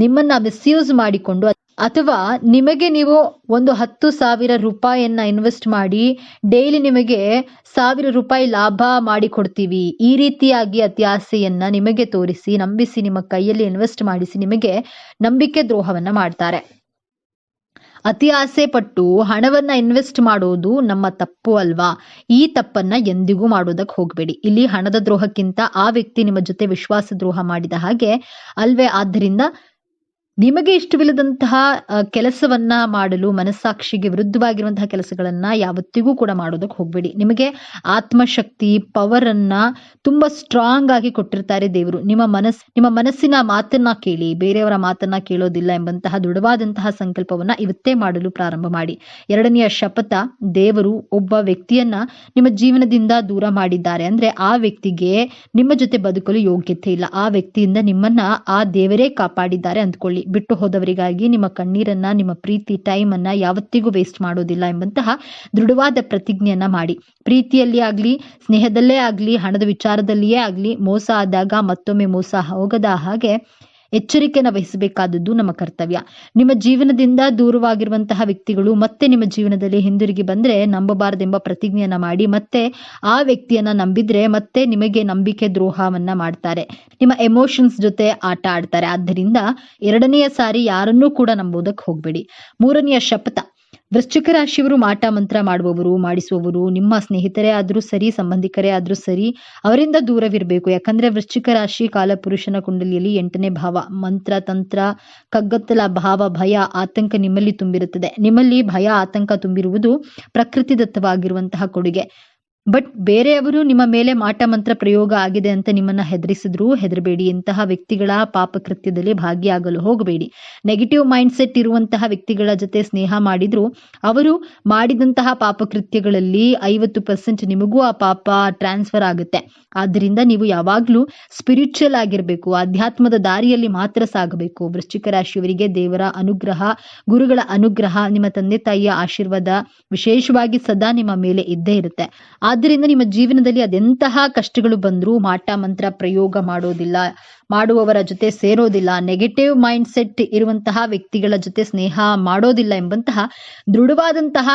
ನಿಮ್ಮನ್ನ ಮಿಸ್ಯೂಸ್ ಮಾಡಿಕೊಂಡು ಅಥವಾ ನಿಮಗೆ ನೀವು ಒಂದು 10,000 ರೂಪಾಯಿಯನ್ನ ಇನ್ವೆಸ್ಟ್ ಮಾಡಿ ಡೈಲಿ ನಿಮಗೆ 1,000 ರೂಪಾಯಿ ಲಾಭ ಮಾಡಿ ಕೊಡ್ತೀವಿ, ಈ ರೀತಿಯಾಗಿ ಅತಿ ಆಸೆಯನ್ನ ನಿಮಗೆ ತೋರಿಸಿ ನಂಬಿಸಿ ನಿಮ್ಮ ಕೈಯಲ್ಲಿ ಇನ್ವೆಸ್ಟ್ ಮಾಡಿಸಿ ನಿಮಗೆ ನಂಬಿಕೆ ದ್ರೋಹವನ್ನ ಮಾಡ್ತಾರೆ. ಅತಿ ಆಸೆ ಪಟ್ಟು ಹಣವನ್ನ ಇನ್ವೆಸ್ಟ್ ಮಾಡೋದು ನಮ್ಮ ತಪ್ಪು ಅಲ್ವಾ? ಈ ತಪ್ಪನ್ನ ಎಂದಿಗೂ ಮಾಡೋದಕ್ಕೆ ಹೋಗಬೇಡಿ. ಇಲ್ಲಿ ಹಣದ ದ್ರೋಹಕ್ಕಿಂತ ಆ ವ್ಯಕ್ತಿ ನಿಮ್ಮ ಜೊತೆ ವಿಶ್ವಾಸ ದ್ರೋಹ ಮಾಡಿದ ಹಾಗೆ ಅಲ್ವೇ? ಆದ್ದರಿಂದ ನಿಮಗೆ ಇಷ್ಟವಿಲ್ಲದಂತಹ ಕೆಲಸವನ್ನ ಮಾಡಲು, ಮನಸ್ಸಾಕ್ಷಿಗೆ ವಿರುದ್ಧವಾಗಿರುವಂತಹ ಕೆಲಸಗಳನ್ನ ಯಾವತ್ತಿಗೂ ಕೂಡ ಮಾಡೋದಕ್ಕೆ ಹೋಗ್ಬೇಡಿ. ನಿಮಗೆ ಆತ್ಮಶಕ್ತಿ, ಪವರ್ ಅನ್ನ ತುಂಬಾ ಸ್ಟ್ರಾಂಗ್ ಆಗಿ ಕೊಟ್ಟಿರ್ತಾರೆ ದೇವರು. ನಿಮ್ಮ ಮನಸ್ಸಿನ ಮಾತನ್ನ ಕೇಳಿ, ಬೇರೆಯವರ ಮಾತನ್ನ ಕೇಳೋದಿಲ್ಲ ಎಂಬಂತಹ ದೃಢವಾದಂತಹ ಸಂಕಲ್ಪವನ್ನ ಇವತ್ತೇ ಮಾಡಲು ಪ್ರಾರಂಭ ಮಾಡಿ. ಎರಡನೆಯ ಶಪಥ, ದೇವರು ಒಬ್ಬ ವ್ಯಕ್ತಿಯನ್ನ ನಿಮ್ಮ ಜೀವನದಿಂದ ದೂರ ಮಾಡಿದ್ದಾರೆ ಅಂದ್ರೆ ಆ ವ್ಯಕ್ತಿಗೆ ನಿಮ್ಮ ಜೊತೆ ಬದುಕಲು ಯೋಗ್ಯತೆ ಇಲ್ಲ. ಆ ವ್ಯಕ್ತಿಯಿಂದ ನಿಮ್ಮನ್ನ ಆ ದೇವರೇ ಕಾಪಾಡಿದ್ದಾರೆ ಅಂದ್ಕೊಳ್ಳಿ. ಬಿಟ್ಟು ಹೋದವರಿಗಾಗಿ ನಿಮ್ಮ ಕಣ್ಣೀರನ್ನ, ನಿಮ್ಮ ಪ್ರೀತಿ, ಟೈಮ್ ಅನ್ನ ಯಾವತ್ತಿಗೂ ವೇಸ್ಟ್ ಮಾಡೋದಿಲ್ಲ ಎಂಬಂತಹ ದೃಢವಾದ ಪ್ರತಿಜ್ಞೆಯನ್ನ ಮಾಡಿ. ಪ್ರೀತಿಯಲ್ಲಿ ಆಗ್ಲಿ, ಸ್ನೇಹದಲ್ಲೇ ಆಗ್ಲಿ, ಹಣದ ವಿಚಾರದಲ್ಲಿಯೇ ಆಗ್ಲಿ, ಮೋಸ ಆದಾಗ ಮತ್ತೊಮ್ಮೆ ಮೋಸ ಹೋಗದ ಹಾಗೆ ಎಚ್ಚರಿಕೆಯನ್ನು ವಹಿಸಬೇಕಾದದ್ದು ನಮ್ಮ ಕರ್ತವ್ಯ. ನಿಮ್ಮ ಜೀವನದಿಂದ ದೂರವಾಗಿರುವಂತಹ ವ್ಯಕ್ತಿಗಳು ಮತ್ತೆ ನಿಮ್ಮ ಜೀವನದಲ್ಲಿ ಹಿಂದಿರುಗಿ ಬಂದ್ರೆ ನಂಬಬಾರದೆಂಬ ಪ್ರತಿಜ್ಞೆಯನ್ನ ಮಾಡಿ ಮತ್ತೆ ಆ ವ್ಯಕ್ತಿಯನ್ನ ನಂಬಿದ್ರೆ ಮತ್ತೆ ನಿಮಗೆ ನಂಬಿಕೆ ದ್ರೋಹವನ್ನ ಮಾಡ್ತಾರೆ. ನಿಮ್ಮ ಎಮೋಷನ್ಸ್ ಜೊತೆ ಆಟ ಆಡ್ತಾರೆ. ಆದ್ದರಿಂದ ಎರಡನೆಯ ಸಾರಿ ಯಾರನ್ನೂ ಕೂಡ ನಂಬೋದಕ್ಕೆ ಹೋಗ್ಬೇಡಿ. ಮೂರನೆಯ ಶಪಥ, ವೃಶ್ಚಿಕ ರಾಶಿಯವರು ಮಾಟ ಮಂತ್ರ ಮಾಡುವವರು, ಮಾಡಿಸುವವರು ನಿಮ್ಮ ಸ್ನೇಹಿತರೇ ಆದ್ರೂ ಸರಿ, ಸಂಬಂಧಿಕರೇ ಆದ್ರೂ ಸರಿ, ಅವರಿಂದ ದೂರವಿರಬೇಕು. ಯಾಕಂದ್ರೆ ವೃಶ್ಚಿಕ ರಾಶಿ ಕಾಲಪುರುಷನ ಕುಂಡಲಿಯಲ್ಲಿ 8ನೇ ಭಾವ. ಮಂತ್ರ, ತಂತ್ರ, ಕಗ್ಗತ್ತಲ ಭಾವ, ಭಯ, ಆತಂಕ ನಿಮ್ಮಲ್ಲಿ ತುಂಬಿರುತ್ತದೆ. ನಿಮ್ಮಲ್ಲಿ ಭಯ, ಆತಂಕ ತುಂಬಿರುವುದು ಪ್ರಕೃತಿದತ್ತವಾಗಿರುವಂತಹ ಕೊಡುಗೆ. ಬಟ್ ಬೇರೆಯವರು ನಿಮ್ಮ ಮೇಲೆ ಮಾಟ ಮಂತ್ರ ಪ್ರಯೋಗ ಆಗಿದೆ ಅಂತ ನಿಮ್ಮನ್ನ ಹೆದರಿಸಿದ್ರು ಹೆದರಬೇಡಿ. ಇಂತಹ ವ್ಯಕ್ತಿಗಳ ಪಾಪಕೃತ್ಯದಲ್ಲಿ ಭಾಗಿಯಾಗಲು ಹೋಗಬೇಡಿ. ನೆಗೆಟಿವ್ ಮೈಂಡ್ ಸೆಟ್ ಇರುವಂತಹ ವ್ಯಕ್ತಿಗಳ ಜೊತೆ ಸ್ನೇಹ ಮಾಡಿದ್ರು ಅವರು ಮಾಡಿದಂತಹ ಪಾಪಕೃತ್ಯಗಳಲ್ಲಿ 50% ನಿಮಗೂ ಆ ಪಾಪ ಟ್ರಾನ್ಸ್ಫರ್ ಆಗುತ್ತೆ. ಆದ್ದರಿಂದ ನೀವು ಯಾವಾಗ್ಲೂ ಸ್ಪಿರಿಚುವಲ್ ಆಗಿರ್ಬೇಕು, ಅಧ್ಯಾತ್ಮದ ದಾರಿಯಲ್ಲಿ ಮಾತ್ರ ಸಾಗಬೇಕು. ವೃಶ್ಚಿಕ ರಾಶಿಯವರಿಗೆ ದೇವರ ಅನುಗ್ರಹ, ಗುರುಗಳ ಅನುಗ್ರಹ, ನಿಮ್ಮ ತಂದೆ ತಾಯಿಯ ಆಶೀರ್ವಾದ ವಿಶೇಷವಾಗಿ ಸದಾ ನಿಮ್ಮ ಮೇಲೆ ಇದ್ದೇ ಇರುತ್ತೆ. ಆದ್ದರಿಂದ ನಿಮ್ಮ ಜೀವನದಲ್ಲಿ ಅದೆಂತಹ ಕಷ್ಟಗಳು ಬಂದರೂ ಮಾಟ ಮಂತ್ರ ಪ್ರಯೋಗ ಮಾಡೋದಿಲ್ಲ, ಮಾಡುವವರ ಜೊತೆ ಸೇರೋದಿಲ್ಲ, ನೆಗೆಟಿವ್ ಮೈಂಡ್ ಸೆಟ್ ಇರುವಂತಹ ವ್ಯಕ್ತಿಗಳ ಜೊತೆ ಸ್ನೇಹ ಮಾಡೋದಿಲ್ಲ ಎಂಬಂತಹ ದೃಢವಾದಂತಹ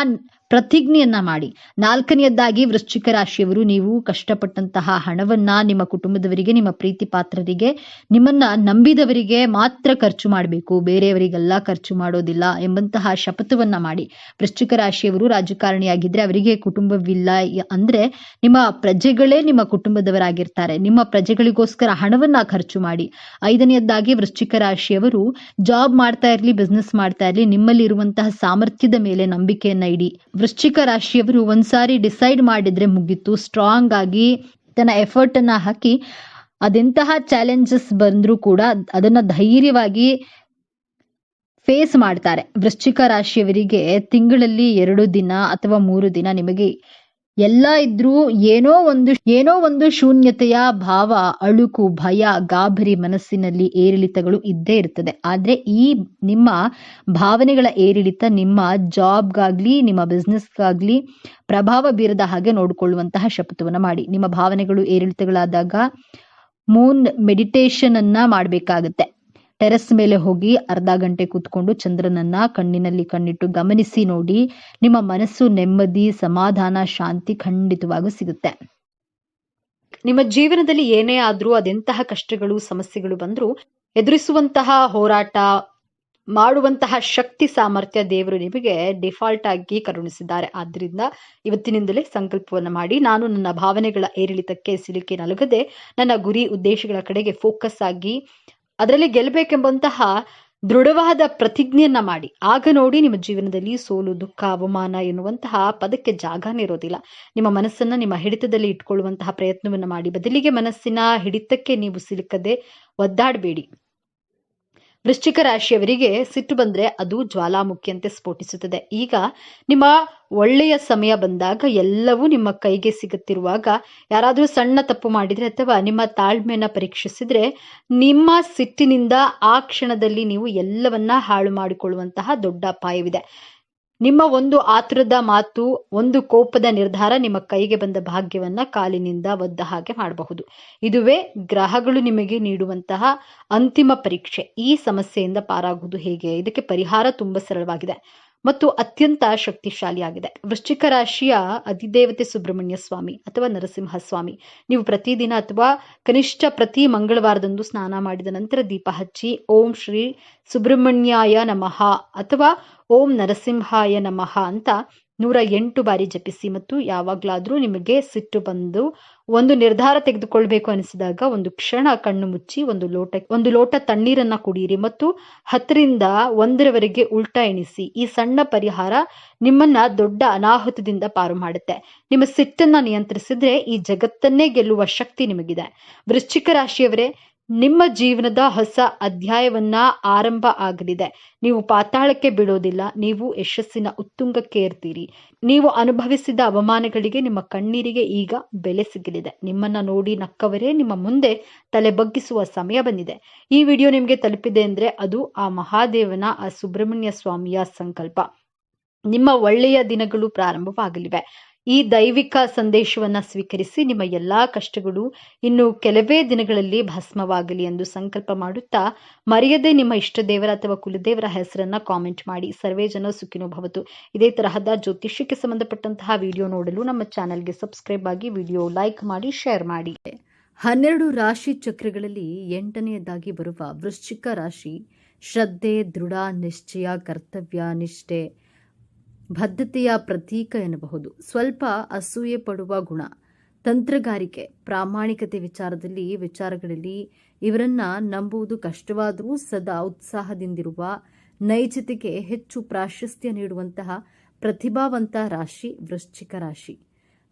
ಪ್ರತಿಜ್ಞೆಯನ್ನ ಮಾಡಿ. ನಾಲ್ಕನೆಯದಾಗಿ ವೃಶ್ಚಿಕ ರಾಶಿಯವರು ನೀವು ಕಷ್ಟಪಟ್ಟಂತಹ ಹಣವನ್ನ ನಿಮ್ಮ ಕುಟುಂಬದವರಿಗೆ, ನಿಮ್ಮ ಪ್ರೀತಿ ಪಾತ್ರರಿಗೆ, ನಿಮ್ಮನ್ನ ನಂಬಿದವರಿಗೆ ಮಾತ್ರ ಖರ್ಚು ಮಾಡಬೇಕು, ಬೇರೆಯವರಿಗೆಲ್ಲ ಖರ್ಚು ಮಾಡೋದಿಲ್ಲ ಎಂಬಂತಹ ಶಪಥವನ್ನ ಮಾಡಿ. ವೃಶ್ಚಿಕ ರಾಶಿಯವರು ರಾಜಕಾರಣಿಯಾಗಿದ್ರೆ ಅವರಿಗೆ ಕುಟುಂಬವಿಲ್ಲ ಅಂದ್ರೆ ನಿಮ್ಮ ಪ್ರಜೆಗಳೇ ನಿಮ್ಮ ಕುಟುಂಬದವರಾಗಿರ್ತಾರೆ. ನಿಮ್ಮ ಪ್ರಜೆಗಳಿಗೋಸ್ಕರ ಹಣವನ್ನ ಖರ್ಚು ಮಾಡಿ. ಐದನೆಯದಾಗಿ ವೃಶ್ಚಿಕ ರಾಶಿಯವರು ಜಾಬ್ ಮಾಡ್ತಾ ಇರ್ಲಿ, ಬಿಸ್ನೆಸ್ ಮಾಡ್ತಾ ಇರ್ಲಿ, ನಿಮ್ಮಲ್ಲಿ ಇರುವಂತಹ ಸಾಮರ್ಥ್ಯದ ಮೇಲೆ ನಂಬಿಕೆಯನ್ನ ಇಡಿ. ವೃಶ್ಚಿಕ ರಾಶಿಯವರು ಒಂದ್ಸಾರಿ ಡಿಸೈಡ್ ಮಾಡಿದ್ರೆ ಮುಗಿತು. ಸ್ಟ್ರಾಂಗ್ ಆಗಿ ತನ್ನ ಎಫರ್ಟ್ ಅನ್ನ ಹಾಕಿ ಅದೆಂತಹ ಚಾಲೆಂಜಸ್ ಬಂದ್ರೂ ಕೂಡ ಅದನ್ನ ಧೈರ್ಯವಾಗಿ ಫೇಸ್ ಮಾಡ್ತಾರೆ. ವೃಶ್ಚಿಕ ರಾಶಿಯವರಿಗೆ ತಿಂಗಳಲ್ಲಿ 2 ದಿನ ಅಥವಾ 3 ದಿನ ನಿಮಗೆ ಎಲ್ಲ ಇದ್ರೂ ಏನೋ ಒಂದು ಶೂನ್ಯತೆಯ ಭಾವ, ಅಳುಕು, ಭಯ, ಗಾಬರಿ, ಮನಸ್ಸಿನಲ್ಲಿ ಏರಿಳಿತಗಳು ಇದ್ದೇ ಇರ್ತದೆ. ಆದ್ರೆ ಈ ನಿಮ್ಮ ಭಾವನೆಗಳ ಏರಿಳಿತ ನಿಮ್ಮ ಜಾಬ್ಗಾಗ್ಲಿ, ನಿಮ್ಮ ಬಿಸ್ನೆಸ್ಗಾಗ್ಲಿ ಪ್ರಭಾವ ಬೀರದ ಹಾಗೆ ನೋಡಿಕೊಳ್ಳುವಂತಹ ಶಪಥವನ್ನ ಮಾಡಿ. ನಿಮ್ಮ ಭಾವನೆಗಳು ಏರಿಳಿತಗಳಾದಾಗ ಮೂನ್ ಮೆಡಿಟೇಷನ್ ಅನ್ನ ಮಾಡ್ಬೇಕಾಗತ್ತೆ. ಟೆರೆಸ್ ಮೇಲೆ ಹೋಗಿ ಅರ್ಧ ಗಂಟೆ ಕೂತ್ಕೊಂಡು ಚಂದ್ರನನ್ನ ಕಣ್ಣಿನಲ್ಲಿ ಕಣ್ಣಿಟ್ಟು ಗಮನಿಸಿ ನೋಡಿ. ನಿಮ್ಮ ಮನಸ್ಸು ನೆಮ್ಮದಿ, ಸಮಾಧಾನ, ಶಾಂತಿ ಖಂಡಿತವಾಗೂ ಸಿಗುತ್ತೆ. ನಿಮ್ಮ ಜೀವನದಲ್ಲಿ ಏನೇ ಆದ್ರೂ, ಅದೆಂತಹ ಕಷ್ಟಗಳು, ಸಮಸ್ಯೆಗಳು ಬಂದ್ರೂ ಎದುರಿಸುವಂತಹ ಹೋರಾಟ ಮಾಡುವಂತಹ ಶಕ್ತಿ, ಸಾಮರ್ಥ್ಯ ದೇವರು ನಿಮಗೆ ಡಿಫಾಲ್ಟ್ ಆಗಿ ಕರುಣಿಸಿದ್ದಾರೆ. ಆದ್ರಿಂದ ಇವತ್ತಿನಿಂದಲೇ ಸಂಕಲ್ಪವನ್ನ ಮಾಡಿ, ನಾನು ನನ್ನ ಭಾವನೆಗಳ ಏರಿಳಿತಕ್ಕೆ ಸಿಲುಕಿ ನಲುಗದೆ ನನ್ನ ಗುರಿ ಉದ್ದೇಶಗಳ ಕಡೆಗೆ ಫೋಕಸ್ ಆಗಿ ಅದರಲ್ಲಿ ಗೆಲ್ಲಬೇಕೆಂಬಂತಹ ದೃಢವಾದ ಪ್ರತಿಜ್ಞೆಯನ್ನ ಮಾಡಿ. ಆಗ ನೋಡಿ ನಿಮ್ಮ ಜೀವನದಲ್ಲಿ ಸೋಲು, ದುಃಖ, ಅವಮಾನ ಎನ್ನುವಂತಹ ಪದಕ್ಕೆ ಜಾಗನೇ ಇರೋದಿಲ್ಲ. ನಿಮ್ಮ ಮನಸ್ಸನ್ನ ನಿಮ್ಮ ಹಿಡಿತದಲ್ಲಿ ಇಟ್ಕೊಳ್ಳುವಂತಹ ಪ್ರಯತ್ನವನ್ನ ಮಾಡಿ. ಬದಲಿಗೆ ಮನಸ್ಸಿನ ಹಿಡಿತಕ್ಕೆ ನೀವು ಸಿಲುಕದೆ ಒದ್ದಾಡಬೇಡಿ. ವೃಶ್ಚಿಕ ರಾಶಿಯವರಿಗೆ ಸಿಟ್ಟು ಬಂದ್ರೆ ಅದು ಜ್ವಾಲಾಮುಖಿಯಂತೆ ಸ್ಫೋಟಿಸುತ್ತದೆ. ಈಗ ನಿಮ್ಮ ಒಳ್ಳೆಯ ಸಮಯ ಬಂದಾಗ, ಎಲ್ಲವೂ ನಿಮ್ಮ ಕೈಗೆ ಸಿಗುತ್ತಿರುವಾಗ, ಯಾರಾದ್ರೂ ಸಣ್ಣ ತಪ್ಪು ಮಾಡಿದ್ರೆ ಅಥವಾ ನಿಮ್ಮ ತಾಳ್ಮೆಯನ್ನ ಪರೀಕ್ಷಿಸಿದ್ರೆ, ನಿಮ್ಮ ಸಿಟ್ಟಿನಿಂದ ಆ ಕ್ಷಣದಲ್ಲಿ ನೀವು ಎಲ್ಲವನ್ನ ಹಾಳು ಮಾಡಿಕೊಳ್ಳುವಂತಹ ದೊಡ್ಡ ಅಪಾಯವಿದೆ. ನಿಮ್ಮ ಒಂದು ಆತುರದ ಮಾತು, ಒಂದು ಕೋಪದ ನಿರ್ಧಾರ ನಿಮ್ಮ ಕೈಗೆ ಬಂದ ಭಾಗ್ಯವನ್ನ ಕಾಲಿನಿಂದ ಒದ್ದ ಹಾಗೆ ಮಾಡಬಹುದು. ಇದುವೇ ಗ್ರಹಗಳು ನಿಮಗೆ ನೀಡುವಂತಹ ಅಂತಿಮ ಪರೀಕ್ಷೆ. ಈ ಸಮಸ್ಯೆಯಿಂದ ಪಾರಾಗುವುದು ಹೇಗೆ? ಇದಕ್ಕೆ ಪರಿಹಾರ ತುಂಬಾ ಸರಳವಾಗಿದೆ ಮತ್ತು ಅತ್ಯಂತ ಶಕ್ತಿಶಾಲಿಯಾಗಿದೆ. ವೃಶ್ಚಿಕ ರಾಶಿಯ ಅಧಿದೇವತೆ ಸುಬ್ರಹ್ಮಣ್ಯ ಸ್ವಾಮಿ ಅಥವಾ ನರಸಿಂಹ ಸ್ವಾಮಿ. ನೀವು ಪ್ರತಿದಿನ ಅಥವಾ ಕನಿಷ್ಠ ಪ್ರತಿ ಮಂಗಳವಾರದಂದು ಸ್ನಾನ ಮಾಡಿದ ನಂತರ ದೀಪ ಹಚ್ಚಿ ಓಂ ಶ್ರೀ ಸುಬ್ರಹ್ಮಣ್ಯಾಯ ನಮಃ ಅಥವಾ ಓಂ ನರಸಿಂಹಾಯ ನಮಃ ಅಂತ 108 ಬಾರಿ ಜಪಿಸಿ. ಮತ್ತು ಯಾವಾಗ್ಲಾದ್ರೂ ನಿಮಗೆ ಸಿಟ್ಟು ಬಂದು ಒಂದು ನಿರ್ಧಾರ ತೆಗೆದುಕೊಳ್ಬೇಕು ಅನಿಸಿದಾಗ ಒಂದು ಕ್ಷಣ ಕಣ್ಣು ಮುಚ್ಚಿ ಒಂದು ಲೋಟ ತಣ್ಣೀರನ್ನ ಕುಡಿಯಿರಿ ಮತ್ತು 10ರಿಂದ 1ರವರೆಗೆ ಉಲ್ಟಾ ಎಣಿಸಿ. ಈ ಸಣ್ಣ ಪರಿಹಾರ ನಿಮ್ಮನ್ನ ದೊಡ್ಡ ಅನಾಹುತದಿಂದ ಪಾರು ಮಾಡುತ್ತೆ. ನಿಮ್ಮ ಸಿಟ್ಟನ್ನ ನಿಯಂತ್ರಿಸಿದ್ರೆ ಈ ಜಗತ್ತನ್ನೇ ಗೆಲ್ಲುವ ಶಕ್ತಿ ನಿಮಗಿದೆ. ವೃಶ್ಚಿಕ ರಾಶಿಯವರೇ, ನಿಮ್ಮ ಜೀವನದ ಹೊಸ ಅಧ್ಯಾಯವನ್ನ ಆರಂಭ ಆಗಲಿದೆ. ನೀವು ಪಾತಾಳಕ್ಕೆ ಬೀಳೋದಿಲ್ಲ, ನೀವು ಯಶಸ್ಸಿನ ಉತ್ತುಂಗಕ್ಕೆ ಏರ್ತೀರಿ. ನೀವು ಅನುಭವಿಸಿದ ಅವಮಾನಗಳಿಗೆ, ನಿಮ್ಮ ಕಣ್ಣೀರಿಗೆ ಈಗ ಬೆಲೆ ಸಿಗಲಿದೆ. ನಿಮ್ಮನ್ನ ನೋಡಿ ನಕ್ಕವರೇ ನಿಮ್ಮ ಮುಂದೆ ತಲೆ ಬಗ್ಗಿಸುವ ಸಮಯ ಬಂದಿದೆ. ಈ ವಿಡಿಯೋ ನಿಮ್ಗೆ ತಲುಪಿದೆ ಅಂದ್ರೆ ಅದು ಆ ಮಹಾದೇವನ, ಆ ಸುಬ್ರಹ್ಮಣ್ಯ ಸ್ವಾಮಿಯ ಸಂಕಲ್ಪ. ನಿಮ್ಮ ಒಳ್ಳೆಯ ದಿನಗಳು ಪ್ರಾರಂಭವಾಗಲಿವೆ. ಈ ದೈವಿಕ ಸಂದೇಶವನ್ನ ಸ್ವೀಕರಿಸಿ ನಿಮ್ಮ ಎಲ್ಲಾ ಕಷ್ಟಗಳು ಇನ್ನು ಕೆಲವೇ ದಿನಗಳಲ್ಲಿ ಭಸ್ಮವಾಗಲಿ ಎಂದು ಸಂಕಲ್ಪ ಮಾಡುತ್ತಾ, ಮರೆಯದೆ ನಿಮ್ಮ ಇಷ್ಟ ದೇವರ ಅಥವಾ ಕುಲದೇವರ ಹೆಸರನ್ನ ಕಾಮೆಂಟ್ ಮಾಡಿ. ಸರ್ವೇ ಜನ ಸುಖಿನೋ ಭವತು. ಇದೇ ತರಹದ ಜ್ಯೋತಿಷ್ಯಕ್ಕೆ ಸಂಬಂಧಪಟ್ಟಂತಹ ವಿಡಿಯೋ ನೋಡಲು ನಮ್ಮ ಚಾನೆಲ್ಗೆ ಸಬ್ಸ್ಕ್ರೈಬ್ ಆಗಿ, ವಿಡಿಯೋ ಲೈಕ್ ಮಾಡಿ, ಶೇರ್ ಮಾಡಿ. 12 ರಾಶಿ ಚಕ್ರಗಳಲ್ಲಿ 8ನೆಯದಾಗಿ ಬರುವ ವೃಶ್ಚಿಕ ರಾಶಿ ಶ್ರದ್ಧೆ, ದೃಢ ನಿಶ್ಚಯ, ಕರ್ತವ್ಯ ನಿಷ್ಠೆ, ಬದ್ಧತೆಯ ಪ್ರತೀಕ ಎನ್ನಬಹುದು. ಸ್ವಲ್ಪ ಅಸೂಯೆ ಪಡುವ ಗುಣ, ತಂತ್ರಗಾರಿಕೆ, ಪ್ರಾಮಾಣಿಕತೆ ವಿಚಾರಗಳಲ್ಲಿ ಇವರನ್ನ ನಂಬುವುದು ಕಷ್ಟವಾದರೂ ಸದಾ ಉತ್ಸಾಹದಿಂದಿರುವ, ನೈಜತೆಗೆ ಹೆಚ್ಚು ಪ್ರಾಶಸ್ತ್ಯ ನೀಡುವಂತಹ ಪ್ರತಿಭಾವಂತ ರಾಶಿ ವೃಶ್ಚಿಕ ರಾಶಿ.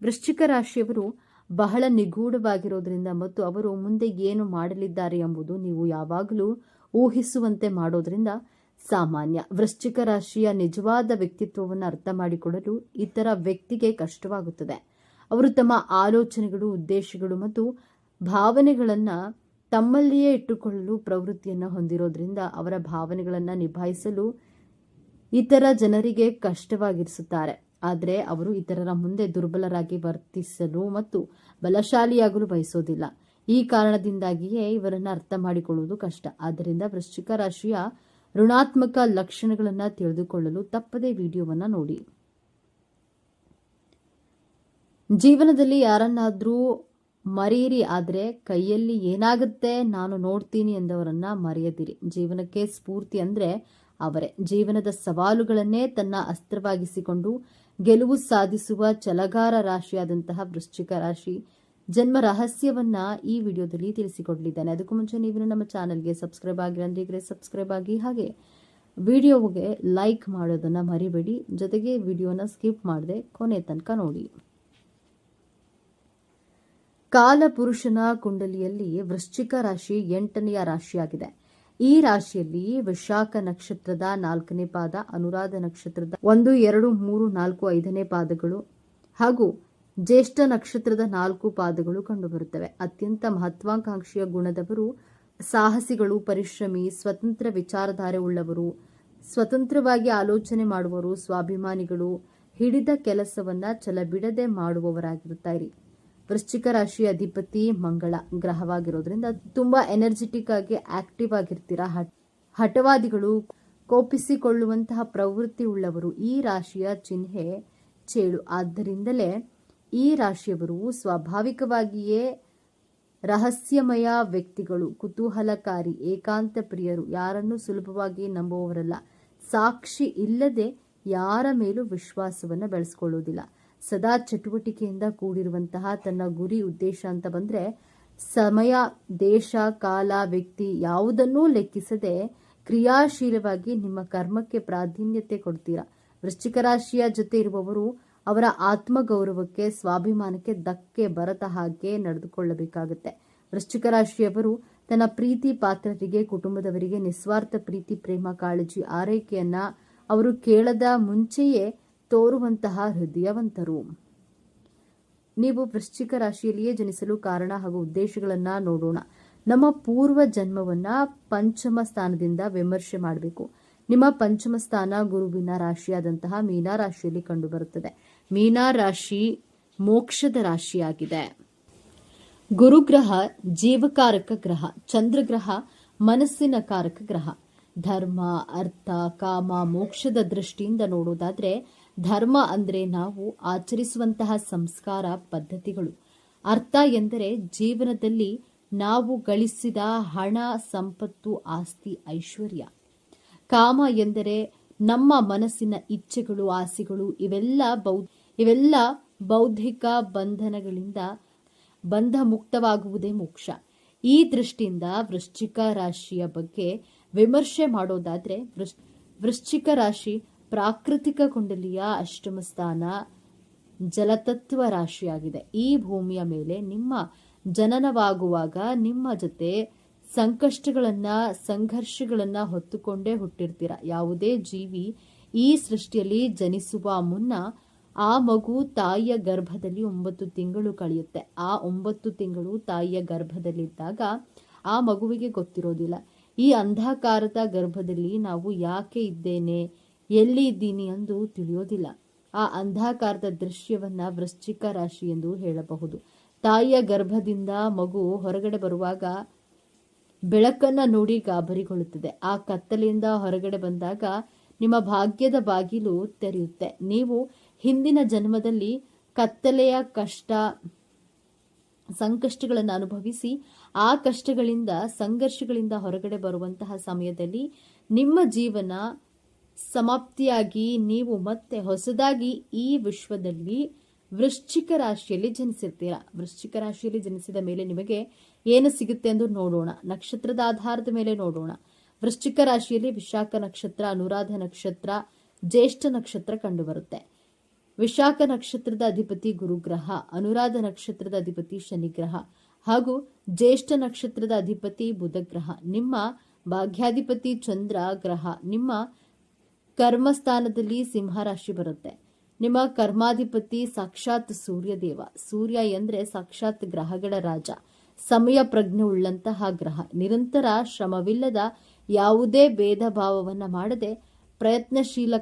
ವೃಶ್ಚಿಕ ರಾಶಿಯವರು ಬಹಳ ನಿಗೂಢವಾಗಿರೋದ್ರಿಂದ ಮತ್ತು ಅವರು ಮುಂದೆ ಏನು ಮಾಡಲಿದ್ದಾರೆ ಎಂಬುದು ನೀವು ಯಾವಾಗಲೂ ಊಹಿಸುವಂತೆ ಮಾಡೋದ್ರಿಂದ ಸಾಮಾನ್ಯ. ವೃಶ್ಚಿಕ ರಾಶಿಯ ನಿಜವಾದ ವ್ಯಕ್ತಿತ್ವವನ್ನು ಅರ್ಥ ಮಾಡಿಕೊಳ್ಳಲು ಇತರ ವ್ಯಕ್ತಿಗೆ ಕಷ್ಟವಾಗುತ್ತದೆ. ಅವರು ತಮ್ಮ ಆಲೋಚನೆಗಳು, ಉದ್ದೇಶಗಳು ಮತ್ತು ಭಾವನೆಗಳನ್ನು ತಮ್ಮಲ್ಲಿಯೇ ಇಟ್ಟುಕೊಳ್ಳಲು ಪ್ರವೃತ್ತಿಯನ್ನು ಹೊಂದಿರೋದ್ರಿಂದ ಅವರ ಭಾವನೆಗಳನ್ನು ನಿಭಾಯಿಸಲು ಇತರ ಜನರಿಗೆ ಕಷ್ಟವಾಗಿರಿಸುತ್ತಾರೆ. ಆದರೆ ಅವರು ಇತರರ ಮುಂದೆ ದುರ್ಬಲರಾಗಿ ವರ್ತಿಸಲು ಮತ್ತು ಬಲಶಾಲಿಯಾಗಲು ಬಯಸೋದಿಲ್ಲ. ಈ ಕಾರಣದಿಂದಾಗಿಯೇ ಇವರನ್ನು ಅರ್ಥ ಮಾಡಿಕೊಳ್ಳುವುದು ಕಷ್ಟ. ಆದ್ದರಿಂದ ವೃಶ್ಚಿಕ ರಾಶಿಯ ಋಣಾತ್ಮಕ ಲಕ್ಷಣಗಳನ್ನು ತಿಳಿದುಕೊಳ್ಳಲು ತಪ್ಪದೇ ವಿಡಿಯೋವನ್ನು ನೋಡಿ. ಜೀವನದಲ್ಲಿ ಯಾರನ್ನಾದ್ರೂ ಮರೆಯಿರಿ, ಆದರೆ ಕೈಯಲ್ಲಿ ಏನಾಗುತ್ತೆ ನಾನು ನೋಡ್ತೀನಿ ಎಂದವರನ್ನ ಮರೆಯದಿರಿ. ಜೀವನಕ್ಕೆ ಸ್ಫೂರ್ತಿ ಅಂದ್ರೆ ಅವರೇ. ಜೀವನದ ಸವಾಲುಗಳನ್ನೇ ತನ್ನ ಅಸ್ತ್ರವಾಗಿಸಿಕೊಂಡು ಗೆಲುವು ಸಾಧಿಸುವ ಛಲಗಾರ ರಾಶಿಯಾದಂತಹ ವೃಶ್ಚಿಕ ರಾಶಿ ಜನ್ಮ ರಹಸ್ಯವನ್ನ ಈ ವಿಡಿಯೋದಲ್ಲಿ ತಿಳಿಸಿಕೊಡಲಿದ್ದೇನೆ. ಅದಕ್ಕೂ ಮುಂಚೆ ನೀವು ನಮ್ಮ ಚಾನೆಲ್ಗೆ ಸಬ್ಸ್ಕ್ರೈಬ್ ಆಗಿರಂದ್ರೆ ಸಬ್ಸ್ಕ್ರೈಬ್ ಆಗಿ, ಹಾಗೆ ವಿಡಿಯೋಗೆ ಲೈಕ್ ಮಾಡೋದನ್ನ ಮರಿಬೇಡಿ. ಜೊತೆಗೆ ವಿಡಿಯೋನ ಸ್ಕಿಪ್ ಮಾಡದೆ ಕೊನೆ ತನಕ ನೋಡಿ. ಕಾಲಪುರುಷನ ಕುಂಡಲಿಯಲ್ಲಿ ವೃಶ್ಚಿಕ ರಾಶಿ 8ನೆಯ ರಾಶಿಯಾಗಿದೆ. ಈ ರಾಶಿಯಲ್ಲಿ ವಿಶಾಖ ನಕ್ಷತ್ರದ 4ನೇ ಪಾದ, ಅನುರಾಧ ನಕ್ಷತ್ರದ 1, 2, 3, 4, 5ನೇ ಪಾದಗಳು ಹಾಗೂ ಜ್ಯೇಷ್ಠ ನಕ್ಷತ್ರದ 4 ಪಾದಗಳು ಕಂಡುಬರುತ್ತವೆ. ಅತ್ಯಂತ ಮಹತ್ವಾಕಾಂಕ್ಷೆಯ ಗುಣದವರು, ಸಾಹಸಿಗಳು, ಪರಿಶ್ರಮಿ, ಸ್ವತಂತ್ರ ವಿಚಾರಧಾರೆ ಉಳ್ಳವರು, ಸ್ವತಂತ್ರವಾಗಿ ಆಲೋಚನೆ ಮಾಡುವವರು, ಸ್ವಾಭಿಮಾನಿಗಳು, ಹಿಡಿದ ಕೆಲಸವನ್ನ ಛಲಬಿಡದೆ ಮಾಡುವವರಾಗಿರುತ್ತಾರೆ. ವೃಶ್ಚಿಕ ರಾಶಿಯ ಅಧಿಪತಿ ಮಂಗಳ ಗ್ರಹವಾಗಿರೋದ್ರಿಂದ ತುಂಬಾ ಎನರ್ಜೆಟಿಕ್ ಆಗಿ ಆಕ್ಟಿವ್ ಆಗಿರ್ತೀರಾ. ಹಠವಾದಿಗಳು, ಕೋಪಿಸಿಕೊಳ್ಳುವಂತಹ ಪ್ರವೃತ್ತಿ ಉಳ್ಳವರು. ಈ ರಾಶಿಯ ಚಿಹ್ನೆ ಚೇಳು. ಆದ್ದರಿಂದಲೇ ಈ ರಾಶಿಯವರು ಸ್ವಾಭಾವಿಕವಾಗಿಯೇ ರಹಸ್ಯಮಯ ವ್ಯಕ್ತಿಗಳು, ಕುತೂಹಲಕಾರಿ, ಏಕಾಂತ ಪ್ರಿಯರು, ಯಾರನ್ನು ಸುಲಭವಾಗಿ ನಂಬುವವರಲ್ಲ. ಸಾಕ್ಷಿ ಇಲ್ಲದೆ ಯಾರ ಮೇಲೂ ವಿಶ್ವಾಸವನ್ನು ಬೆಳೆಸ್ಕೊಳ್ಳೋದಿಲ್ಲ. ಸದಾ ಚಟುವಟಿಕೆಯಿಂದ ಕೂಡಿರುವಂತಹ ತನ್ನ ಗುರಿ ಉದ್ದೇಶ ಅಂತ ಬಂದ್ರೆ ಸಮಯ, ದೇಶ, ಕಾಲ, ವ್ಯಕ್ತಿ ಯಾವುದನ್ನೂ ಲೆಕ್ಕಿಸದೆ ಕ್ರಿಯಾಶೀಲವಾಗಿ ನಿಮ್ಮ ಕರ್ಮಕ್ಕೆ ಪ್ರಾಧಾನ್ಯತೆ ಕೊಡ್ತೀರಾ. ವೃಶ್ಚಿಕ ರಾಶಿಯ ಜೊತೆ ಇರುವವರು ಅವರ ಆತ್ಮಗೌರವಕ್ಕೆ, ಸ್ವಾಭಿಮಾನಕ್ಕೆ ಧಕ್ಕೆ ಬರದ ಹಾಗೆ ನಡೆದುಕೊಳ್ಳಬೇಕಾಗುತ್ತೆ. ವೃಶ್ಚಿಕ ರಾಶಿಯವರು ತನ್ನ ಪ್ರೀತಿ ಪಾತ್ರರಿಗೆ, ಕುಟುಂಬದವರಿಗೆ ನಿಸ್ವಾರ್ಥ ಪ್ರೀತಿ, ಪ್ರೇಮ, ಕಾಳಜಿ, ಆರೈಕೆಯನ್ನ ಅವರು ಕೇಳದ ಮುಂಚೆಯೇ ತೋರುವಂತಹ ಹೃದಯವಂತರು. ನೀವು ವೃಶ್ಚಿಕ ರಾಶಿಯಲ್ಲಿಯೇ ಜನಿಸಲು ಕಾರಣ ಹಾಗೂ ಉದ್ದೇಶಗಳನ್ನ ನೋಡೋಣ. ನಮ್ಮ ಪೂರ್ವ ಜನ್ಮವನ್ನ ಪಂಚಮ ಸ್ಥಾನದಿಂದ ವಿಮರ್ಶೆ ಮಾಡಬೇಕು. ನಿಮ್ಮ ಪಂಚಮ ಸ್ಥಾನ ಗುರುವಿನ ರಾಶಿಯಾದಂತಹ ಮೀನ ರಾಶಿಯಲ್ಲಿ ಕಂಡುಬರುತ್ತದೆ. ಮೀನ ರಾಶಿ ಮೋಕ್ಷದ ರಾಶಿಯಾಗಿದೆ. ಗುರುಗ್ರಹ ಜೀವಕಾರಕ ಗ್ರಹ, ಚಂದ್ರಗ್ರಹ ಮನಸ್ಸಿನ ಕಾರಕ ಗ್ರಹ. ಧರ್ಮ, ಅರ್ಥ, ಕಾಮ, ಮೋಕ್ಷದ ದೃಷ್ಟಿಯಿಂದ ನೋಡೋದಾದ್ರೆ ಧರ್ಮ ಅಂದ್ರೆ ನಾವು ಆಚರಿಸುವಂತಹ ಸಂಸ್ಕಾರ ಪದ್ಧತಿಗಳು. ಅರ್ಥ ಎಂದರೆ ಜೀವನದಲ್ಲಿ ನಾವು ಗಳಿಸಿದ ಹಣ, ಸಂಪತ್ತು, ಆಸ್ತಿ, ಐಶ್ವರ್ಯ. ಕಾಮ ಎಂದರೆ ನಮ್ಮ ಮನಸ್ಸಿನ ಇಚ್ಛೆಗಳು, ಆಸೆಗಳು. ಇವೆಲ್ಲ ಬೌದ್ಧಿಕ ಬಂಧನಗಳಿಂದ ಬಂಧ ಮುಕ್ತವಾಗುವುದೇ ಮೋಕ್ಷ. ಈ ದೃಷ್ಟಿಯಿಂದ ವೃಶ್ಚಿಕ ರಾಶಿಯ ಬಗ್ಗೆ ವಿಮರ್ಶೆ ಮಾಡೋದಾದ್ರೆ ವೃಶ್ಚಿಕ ರಾಶಿ ಪ್ರಾಕೃತಿಕ ಕುಂಡಲಿಯ ಅಷ್ಟಮ ಸ್ಥಾನ ಜಲತತ್ವ ರಾಶಿಯಾಗಿದೆ. ಈ ಭೂಮಿಯ ಮೇಲೆ ನಿಮ್ಮ ಜನನವಾಗುವಾಗ ನಿಮ್ಮ ಜೊತೆ ಸಂಕಷ್ಟಗಳನ್ನ, ಸಂಘರ್ಷಗಳನ್ನ ಹೊತ್ತುಕೊಂಡೇ ಹುಟ್ಟಿರ್ತೀರ. ಯಾವುದೇ ಜೀವಿ ಈ ಸೃಷ್ಟಿಯಲ್ಲಿ ಜನಿಸುವ ಮುನ್ನ ಆ ಮಗು ತಾಯಿಯ ಗರ್ಭದಲ್ಲಿ 9 ತಿಂಗಳು ಕಳೆಯುತ್ತೆ. ಆ 9 ತಿಂಗಳು ತಾಯಿಯ ಗರ್ಭದಲ್ಲಿದ್ದಾಗ ಆ ಮಗುವಿಗೆ ಗೊತ್ತಿರೋದಿಲ್ಲ. ಈ ಅಂಧಕಾರದ ಗರ್ಭದಲ್ಲಿ ನಾವು ಯಾಕೆ ಇದ್ದೇನೆ, ಎಲ್ಲಿ ಇದ್ದೀನಿ ಎಂದು ತಿಳಿಯೋದಿಲ್ಲ. ಆ ಅಂಧಕಾರದ ದೃಶ್ಯವನ್ನ ವೃಶ್ಚಿಕ ರಾಶಿ ಎಂದು ಹೇಳಬಹುದು. ತಾಯಿಯ ಗರ್ಭದಿಂದ ಮಗು ಹೊರಗಡೆ ಬರುವಾಗ ಬೆಳಕನ್ನ ನೋಡಿ ಗಾಬರಿಗೊಳ್ಳುತ್ತದೆ. ಆ ಕತ್ತಲೆಯಿಂದ ಹೊರಗಡೆ ಬಂದಾಗ ನಿಮ್ಮ ಭಾಗ್ಯದ ಬಾಗಿಲು ತೆರೆಯುತ್ತೆ. ನೀವು ಹಿಂದಿನ ಜನ್ಮದಲ್ಲಿ ಕತ್ತಲೆಯ ಕಷ್ಟ, ಸಂಕಷ್ಟಗಳನ್ನು ಅನುಭವಿಸಿ ಆ ಕಷ್ಟಗಳಿಂದ, ಸಂಘರ್ಷಗಳಿಂದ ಹೊರಗಡೆ ಬರುವಂತಹ ಸಮಯದಲ್ಲಿ ನಿಮ್ಮ ಜೀವನ ಸಮಾಪ್ತಿಯಾಗಿ ನೀವು ಮತ್ತೆ ಹೊಸದಾಗಿ ಈ ವಿಶ್ವದಲ್ಲಿ ವೃಶ್ಚಿಕ ರಾಶಿಯಲ್ಲಿ ಜನಿಸಿರ್ತೀರಾ. ವೃಶ್ಚಿಕ ರಾಶಿಯಲ್ಲಿ ಜನಿಸಿದ ಮೇಲೆ ನಿಮಗೆ ಏನು ಸಿಗುತ್ತೆ ಎಂದು ನೋಡೋಣ. ನಕ್ಷತ್ರದ ಆಧಾರದ ಮೇಲೆ ನೋಡೋಣ. ವೃಶ್ಚಿಕ ರಾಶಿಯಲ್ಲಿ ವಿಶಾಖ ನಕ್ಷತ್ರ, ಅನುರಾಧ ನಕ್ಷತ್ರ, ಜ್ಯೇಷ್ಠ ನಕ್ಷತ್ರ ಕಂಡುಬರುತ್ತೆ. ವಿಶಾಖ ನಕ್ಷತ್ರದ ಅಧಿಪತಿ ಗುರುಗ್ರಹ, ಅನುರಾಧ ನಕ್ಷತ್ರದ ಅಧಿಪತಿ ಶನಿಗ್ರಹ ಹಾಗೂ ಜ್ಯೇಷ್ಠ ನಕ್ಷತ್ರದ ಅಧಿಪತಿ ಬುಧಗ್ರಹ. ನಿಮ್ಮ ಭಾಗ್ಯಾಧಿಪತಿ ಚಂದ್ರ ಗ್ರಹ ನಿಮ್ಮ ಕರ್ಮಸ್ಥಾನದಲ್ಲಿ ಸಿಂಹರಾಶಿ ಬರುತ್ತೆ. ನಿಮ್ಮ ಕರ್ಮಾಧಿಪತಿ ಸಾಕ್ಷಾತ್ ಸೂರ್ಯದೇವ. ಸೂರ್ಯ ಎಂದ್ರೆ ಸಾಕ್ಷಾತ್ ಗ್ರಹಗಳ ರಾಜ, ಸಮಯ ಪ್ರಜ್ಞೆ ಉಳ್ಳಂತಹ ಗ್ರಹ. ನಿರಂತರ ಶ್ರಮವಿಲ್ಲದ, ಯಾವುದೇ ಭೇದ ಭಾವವನ್ನ ಮಾಡದೆ ಪ್ರಯತ್ನಶೀಲ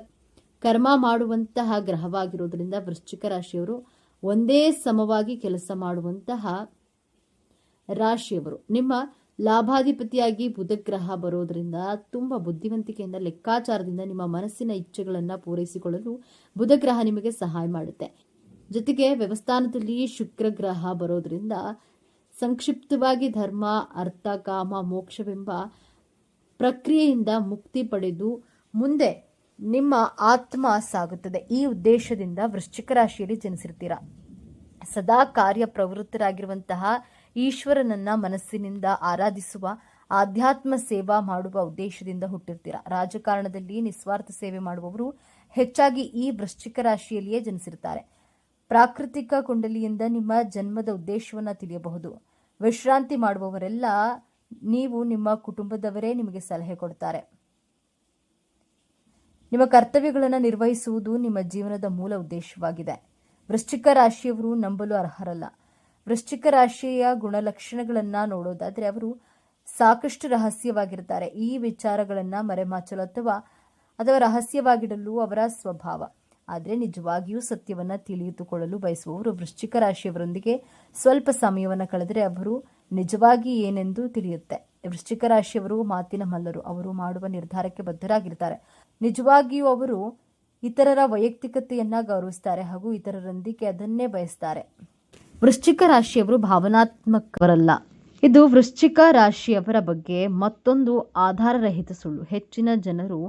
ಕರ್ಮ ಮಾಡುವಂತಹ ಗ್ರಹವಾಗಿರೋದ್ರಿಂದ ವೃಶ್ಚಿಕ ರಾಶಿಯವರು ಒಂದೇ ಸಮವಾಗಿ ಕೆಲಸ ಮಾಡುವಂತಹ ರಾಶಿಯವರು. ನಿಮ್ಮ ಲಾಭಾಧಿಪತಿಯಾಗಿ ಬುಧಗ್ರಹ ಬರೋದ್ರಿಂದ ತುಂಬಾ ಬುದ್ಧಿವಂತಿಕೆಯಿಂದ, ಲೆಕ್ಕಾಚಾರದಿಂದ ನಿಮ್ಮ ಮನಸ್ಸಿನ ಇಚ್ಛೆಗಳನ್ನ ಪೂರೈಸಿಕೊಳ್ಳಲು ಬುಧಗ್ರಹ ನಿಮಗೆ ಸಹಾಯ ಮಾಡುತ್ತೆ. ಜೊತೆಗೆ ವ್ಯವಸ್ಥಾನದಲ್ಲಿ ಶುಕ್ರ ಗ್ರಹ ಬರೋದ್ರಿಂದ ಸಂಕ್ಷಿಪ್ತವಾಗಿ ಧರ್ಮ, ಅರ್ಥ, ಕಾಮ, ಮೋಕ್ಷವೆಂಬ ಪ್ರಕ್ರಿಯೆಯಿಂದ ಮುಕ್ತಿ ಪಡೆದು ಮುಂದೆ ನಿಮ್ಮ ಆತ್ಮ ಸಾಗುತ್ತದೆ. ಈ ಉದ್ದೇಶದಿಂದ ವೃಶ್ಚಿಕ ರಾಶಿಯಲ್ಲಿ ಜನಿಸಿರ್ತೀರಾ. ಸದಾ ಕಾರ್ಯ ಪ್ರವೃತ್ತರಾಗಿರುವಂತಹ ಈಶ್ವರನನ್ನ ಮನಸ್ಸಿನಿಂದ ಆರಾಧಿಸುವ, ಆಧ್ಯಾತ್ಮ ಸೇವಾ ಮಾಡುವ ಉದ್ದೇಶದಿಂದ ಹುಟ್ಟಿರ್ತೀರಾ. ರಾಜಕಾರಣದಲ್ಲಿ ನಿಸ್ವಾರ್ಥ ಸೇವೆ ಮಾಡುವವರು ಹೆಚ್ಚಾಗಿ ಈ ವೃಶ್ಚಿಕ ರಾಶಿಯಲ್ಲಿಯೇ ಜನಿಸಿರ್ತಾರೆ. ಪ್ರಾಕೃತಿಕ ಕುಂಡಲಿಯಿಂದ ನಿಮ್ಮ ಜನ್ಮದ ಉದ್ದೇಶವನ್ನ ತಿಳಿಯಬಹುದು. ವಿಶ್ರಾಂತಿ ಮಾಡುವವರೆಲ್ಲ ನೀವು, ನಿಮ್ಮ ಕುಟುಂಬದವರೇ ನಿಮಗೆ ಸಲಹೆ ಕೊಡ್ತಾರೆ. ನಿಮ್ಮ ಕರ್ತವ್ಯಗಳನ್ನು ನಿರ್ವಹಿಸುವುದು ನಿಮ್ಮ ಜೀವನದ ಮೂಲ ಉದ್ದೇಶವಾಗಿದೆ. ವೃಶ್ಚಿಕ ರಾಶಿಯವರು ನಂಬಲು ಅರ್ಹರಲ್ಲ. ವೃಶ್ಚಿಕ ರಾಶಿಯ ಗುಣಲಕ್ಷಣಗಳನ್ನ ನೋಡೋದಾದ್ರೆ ಅವರು ಸಾಕಷ್ಟು ರಹಸ್ಯವಾಗಿರ್ತಾರೆ. ಈ ವಿಚಾರಗಳನ್ನ ಮರೆಮಾಚಲು ಅಥವಾ ರಹಸ್ಯವಾಗಿಡಲು ಅವರ ಸ್ವಭಾವ. ಆದರೆ ನಿಜವಾಗಿಯೂ ಸತ್ಯವನ್ನು ತಿಳಿದುಕೊಳ್ಳಲು ಬಯಸುವವರು ವೃಶ್ಚಿಕ ರಾಶಿಯವರೊಂದಿಗೆ ಸ್ವಲ್ಪ ಸಮಯವನ್ನು ಕಳೆದರೆ ಅವರು ನಿಜವಾಗಿ ಏನೆಂದು ತಿಳಿಯುತ್ತೆ. ವೃಶ್ಚಿಕ ರಾಶಿಯವರು ಮಾತಿನ ಮಲ್ಲರು. ಅವರು ಮಾಡುವ ನಿರ್ಧಾರಕ್ಕೆ ಬದ್ಧರಾಗಿರ್ತಾರೆ. ನಿಜವಾಗಿಯೂ ಅವರು ಇತರರ ವೈಯಕ್ತಿಕತೆಯನ್ನ ಗೌರವಿಸ್ತಾರೆ ಹಾಗೂ ಇತರರೊಂದಿಗೆ ಅದನ್ನೇ ಬಯಸ್ತಾರೆ. ವೃಶ್ಚಿಕ ರಾಶಿಯವರು ಭಾವನಾತ್ಮಕವರಲ್ಲ. ಇದು ವೃಶ್ಚಿಕ ರಾಶಿಯವರ ಬಗ್ಗೆ ಮತ್ತೊಂದು ಆಧಾರರಹಿತ ಸುಳ್ಳು. ಹೆಚ್ಚಿನ ಜನರು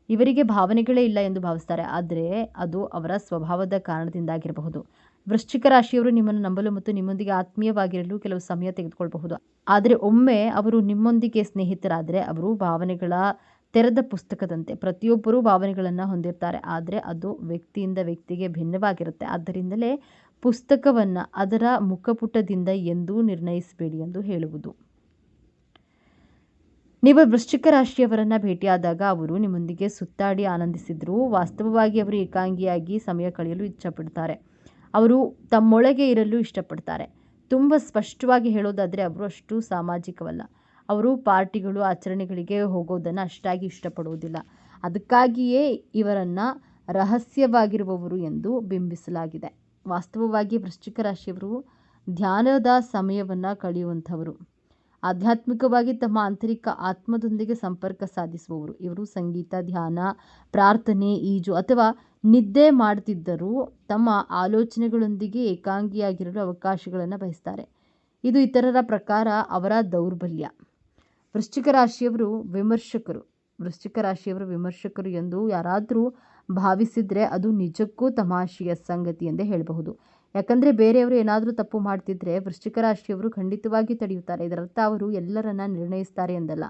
ಇವರಿಗೆ ಭಾವನೆಗಳೇ ಇಲ್ಲ ಎಂದು ಭಾವಿಸ್ತಾರೆ, ಆದರೆ ಅದು ಅವರ ಸ್ವಭಾವದ ಕಾರಣದಿಂದಾಗಿರಬಹುದು. ವೃಶ್ಚಿಕ ರಾಶಿಯವರು ನಿಮ್ಮನ್ನು ನಂಬಲು ಮತ್ತು ನಿಮ್ಮೊಂದಿಗೆ ಆತ್ಮೀಯವಾಗಿರಲು ಕೆಲವು ಸಮಯ ತೆಗೆದುಕೊಳ್ಳಬಹುದು. ಆದರೆ ಒಮ್ಮೆ ಅವರು ನಿಮ್ಮೊಂದಿಗೆ ಸ್ನೇಹಿತರಾದರೆ ಅವರು ಭಾವನೆಗಳ ತೆರೆದ ಪುಸ್ತಕದಂತೆ. ಪ್ರತಿಯೊಬ್ಬರೂ ಭಾವನೆಗಳನ್ನು ಹೊಂದಿರ್ತಾರೆ, ಆದರೆ ಅದು ವ್ಯಕ್ತಿಯಿಂದ ವ್ಯಕ್ತಿಗೆ ಭಿನ್ನವಾಗಿರುತ್ತೆ. ಆದ್ದರಿಂದಲೇ ಪುಸ್ತಕವನ್ನು ಅದರ ಮುಖಪುಟದಿಂದ ಎಂದೂ ನಿರ್ಣಯಿಸಬೇಡಿ ಎಂದು ಹೇಳುವುದು. ನೀವು ವೃಶ್ಚಿಕ ರಾಶಿಯವರನ್ನ ಭೇಟಿಯಾದಾಗ ಅವರು ನಿಮ್ಮೊಂದಿಗೆ ಸುತ್ತಾಡಿ ಆನಂದಿಸಿದ್ರು ವಾಸ್ತವವಾಗಿ ಅವರು ಏಕಾಂಗಿಯಾಗಿ ಸಮಯ ಕಳೆಯಲು ಇಷ್ಟಪಡ್ತಾರೆ. ಅವರು ತಮ್ಮೊಳಗೆ ಇರಲು ಇಷ್ಟಪಡ್ತಾರೆ. ತುಂಬ ಸ್ಪಷ್ಟವಾಗಿ ಹೇಳೋದಾದರೆ ಅವರು ಅಷ್ಟು ಸಾಮಾಜಿಕವಲ್ಲ. ಅವರು ಪಾರ್ಟಿಗಳು ಆಚರಣೆಗಳಿಗೆ ಹೋಗೋದನ್ನು ಅಷ್ಟಾಗಿ ಇಷ್ಟಪಡುವುದಿಲ್ಲ. ಅದಕ್ಕಾಗಿಯೇ ಇವರನ್ನು ರಹಸ್ಯವಾಗಿರುವವರು ಎಂದು ಬಿಂಬಿಸಲಾಗಿದೆ. ವಾಸ್ತವವಾಗಿ ವೃಶ್ಚಿಕ ರಾಶಿಯವರು ಧ್ಯಾನದ ಸಮಯವನ್ನು ಕಳೆಯುವಂಥವರು. ಆಧ್ಯಾತ್ಮಿಕವಾಗಿ ತಮ್ಮ ಆಂತರಿಕ ಆತ್ಮದೊಂದಿಗೆ ಸಂಪರ್ಕ ಸಾಧಿಸುವವರು. ಇವರು ಸಂಗೀತ, ಧ್ಯಾನ, ಪ್ರಾರ್ಥನೆ, ಈಜು ಅಥವಾ ನಿದ್ದೆ ಮಾಡ್ತಿದ್ದರೂ ತಮ್ಮ ಆಲೋಚನೆಗಳೊಂದಿಗೆ ಏಕಾಂಗಿಯಾಗಿರಲು ಅವಕಾಶಗಳನ್ನು ಬಯಸ್ತಾರೆ. ಇದು ಇತರರ ಪ್ರಕಾರ ಅವರ ದೌರ್ಬಲ್ಯ. ವೃಶ್ಚಿಕ ರಾಶಿಯವರು ವಿಮರ್ಶಕರು. ವೃಶ್ಚಿಕ ರಾಶಿಯವರು ವಿಮರ್ಶಕರು ಎಂದು ಯಾರಾದರೂ ಭಾವಿಸಿದರೆ ಅದು ನಿಜಕ್ಕೂ ತಮಾಷೆಯ ಸಂಗತಿ ಎಂದೇ ಹೇಳಬಹುದು. ಯಾಕಂದರೆ ಬೇರೆಯವರು ಏನಾದರೂ ತಪ್ಪು ಮಾಡ್ತಿದ್ರೆ ವೃಶ್ಚಿಕ ರಾಶಿಯವರು ಖಂಡಿತವಾಗಿ ತಡೆಯುತ್ತಾರೆ. ಇದರರ್ಥ ಅವರು ಎಲ್ಲರನ್ನ ನಿರ್ಣಯಿಸ್ತಾರೆ ಎಂದಲ್ಲ,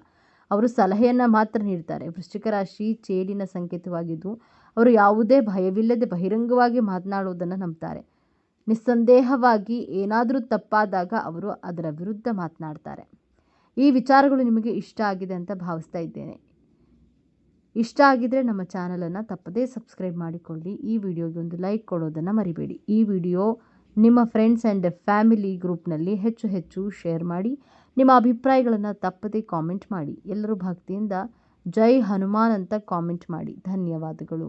ಅವರು ಸಲಹೆಯನ್ನು ಮಾತ್ರ ನೀಡ್ತಾರೆ. ವೃಶ್ಚಿಕ ರಾಶಿ ಚೇಲಿನ ಸಂಕೇತವಾಗಿದ್ದು ಅವರು ಯಾವುದೇ ಭಯವಿಲ್ಲದೆ ಬಹಿರಂಗವಾಗಿ ಮಾತನಾಡುವುದನ್ನು ನಂಬ್ತಾರೆ. ನಿಸ್ಸಂದೇಹವಾಗಿ ಏನಾದರೂ ತಪ್ಪಾದಾಗ ಅವರು ಅದರ ವಿರುದ್ಧ ಮಾತನಾಡ್ತಾರೆ. ಈ ವಿಚಾರಗಳು ನಿಮಗೆ ಇಷ್ಟ ಆಗಿದೆ ಅಂತ ಭಾವಿಸ್ತಾ ಇದ್ದೇನೆ. ಇಷ್ಟ ಆಗಿದ್ರೆ ನಮ್ಮ ಚಾನಲನ್ನು ತಪ್ಪದೇ ಸಬ್ಸ್ಕ್ರೈಬ್ ಮಾಡಿಕೊಳ್ಳಿ. ಈ ವಿಡಿಯೋಗೆ ಒಂದು ಲೈಕ್ ಕೊಡೋದನ್ನು ಮರಿಬೇಡಿ. ಈ ವಿಡಿಯೋ ನಿಮ್ಮ ಫ್ರೆಂಡ್ಸ್ ಆ್ಯಂಡ್ ಫ್ಯಾಮಿಲಿ ಗ್ರೂಪ್ನಲ್ಲಿ ಹೆಚ್ಚು ಶೇರ್ ಮಾಡಿ. ನಿಮ್ಮ ಅಭಿಪ್ರಾಯಗಳನ್ನು ತಪ್ಪದೇ ಕಾಮೆಂಟ್ ಮಾಡಿ. ಎಲ್ಲರೂ ಭಕ್ತಿಯಿಂದ ಜೈ ಹನುಮಾನ್ ಅಂತ ಕಾಮೆಂಟ್ ಮಾಡಿ. ಧನ್ಯವಾದಗಳು.